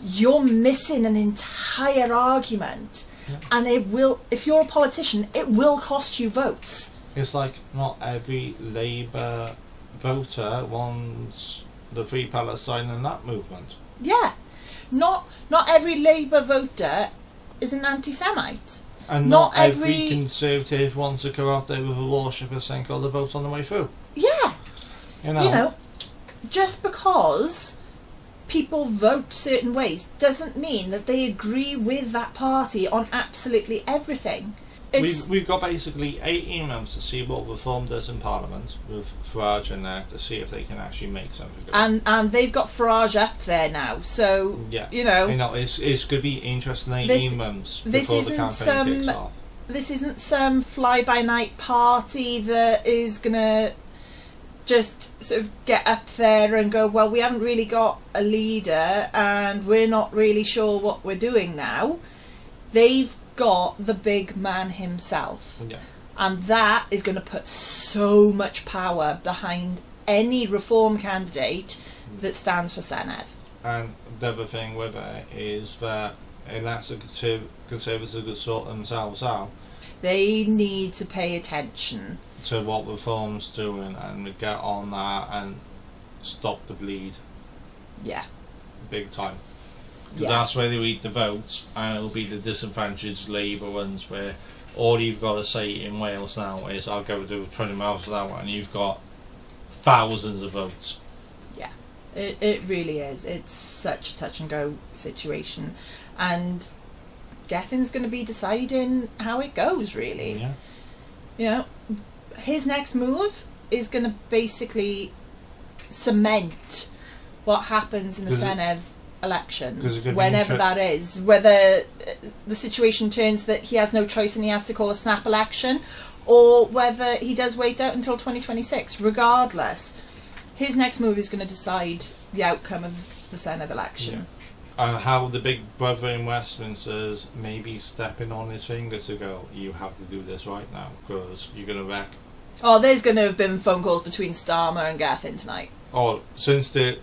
you're missing an entire argument. Yeah. And it will, if you're a politician, it will cost you votes. It's like not every Labour voter wants the Free Palestine and that movement. Yeah. Not every Labour voter is an anti-Semite. And not every Conservative wants to go out there with a warship and sink all the votes on the way through. Yeah. You know, just because people vote certain ways doesn't mean that they agree with that party on absolutely everything. We've got basically 18 months to see what Reform does in Parliament with Farage in there to see if they can actually make something good. And they've got Farage up there now, so yeah. It's going to be interesting 18 months before the campaign kicks off. This isn't some fly-by-night party that is going to just sort of get up there and go, well, we haven't really got a leader and we're not really sure what we're doing now. They've got the big man himself, and that is going to put so much power behind any Reform candidate that stands for Senedd. And the other thing with it is that unless the Conservatives could sort themselves out, they need to pay attention to what Reform's doing and get on that and stop the bleed. Yeah, big time. Because that's where they eat the votes, and it'll be the disenfranchised Labour ones where all you've got to say in Wales now is I'll go do 20 miles an hour, and you've got thousands of votes. Yeah, it really is. It's such a touch and go situation, and Gethin's going to be deciding how it goes, really. Yeah. His next move is going to basically cement what happens in the Senedd elections, whenever that is, whether the situation turns that he has no choice and he has to call a snap election, or whether he does wait out until 2026. Regardless, his next move is going to decide the outcome of the Senedd election. And how the big brother in Westminster's maybe stepping on his fingers to go, you have to do this right now because you're going to wreck. Oh, there's going to have been phone calls between Starmer and Gethin tonight. Oh, since that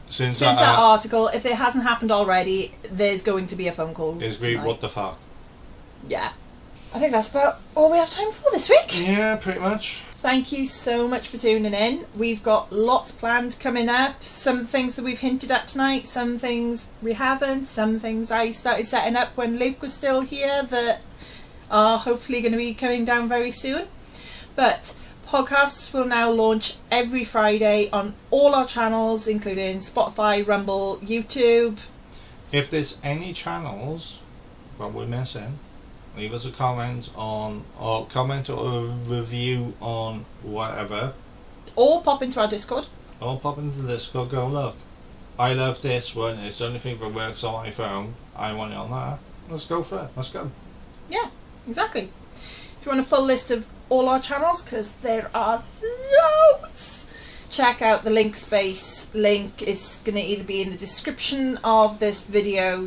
article, if it hasn't happened already, there's going to be a phone call. Is what the fuck? Yeah. I think that's about all we have time for this week. Yeah, pretty much. Thank you so much for tuning in. We've got lots planned coming up. Some things that we've hinted at tonight, some things we haven't, some things I started setting up when Luke was still here that are hopefully going to be coming down very soon. But podcasts will now launch every Friday on all our channels, including Spotify, Rumble, YouTube. If there's any channels that we're missing, leave us a comment or a review on whatever. Or pop into our Discord. Or pop into the Discord, go, look, I love this one, it's the only thing that works on my phone, I want it on that. Let's go for it, let's go. Yeah, exactly. If you want a full list of all our channels, because there are loads, check out the link space. Link is going to either be in the description of this video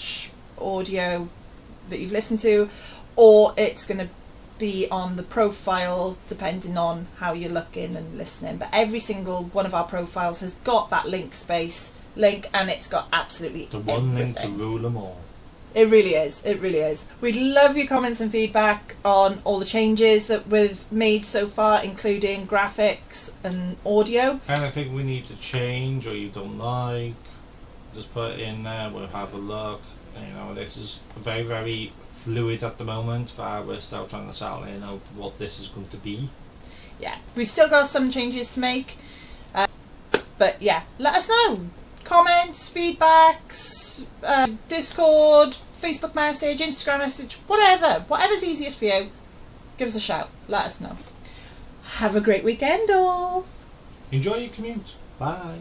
/ audio that you've listened to, or it's going to be on the profile depending on how you're looking and listening. But every single one of our profiles has got that link space link, and it's got absolutely the one everything. link to rule them all. It really is, it really is. We'd love your comments and feedback on all the changes that we've made so far, including graphics and audio. Anything we need to change or you don't like, just put it in there, we'll have a look. You know, this is very, very fluid at the moment. We're still trying to settle in of what this is going to be. Yeah, we've still got some changes to make. But yeah, let us know. Comments, feedbacks, Discord, Facebook message, Instagram message, whatever's easiest for you, give us a shout, let us know. Have a great weekend all. Enjoy your commute. Bye.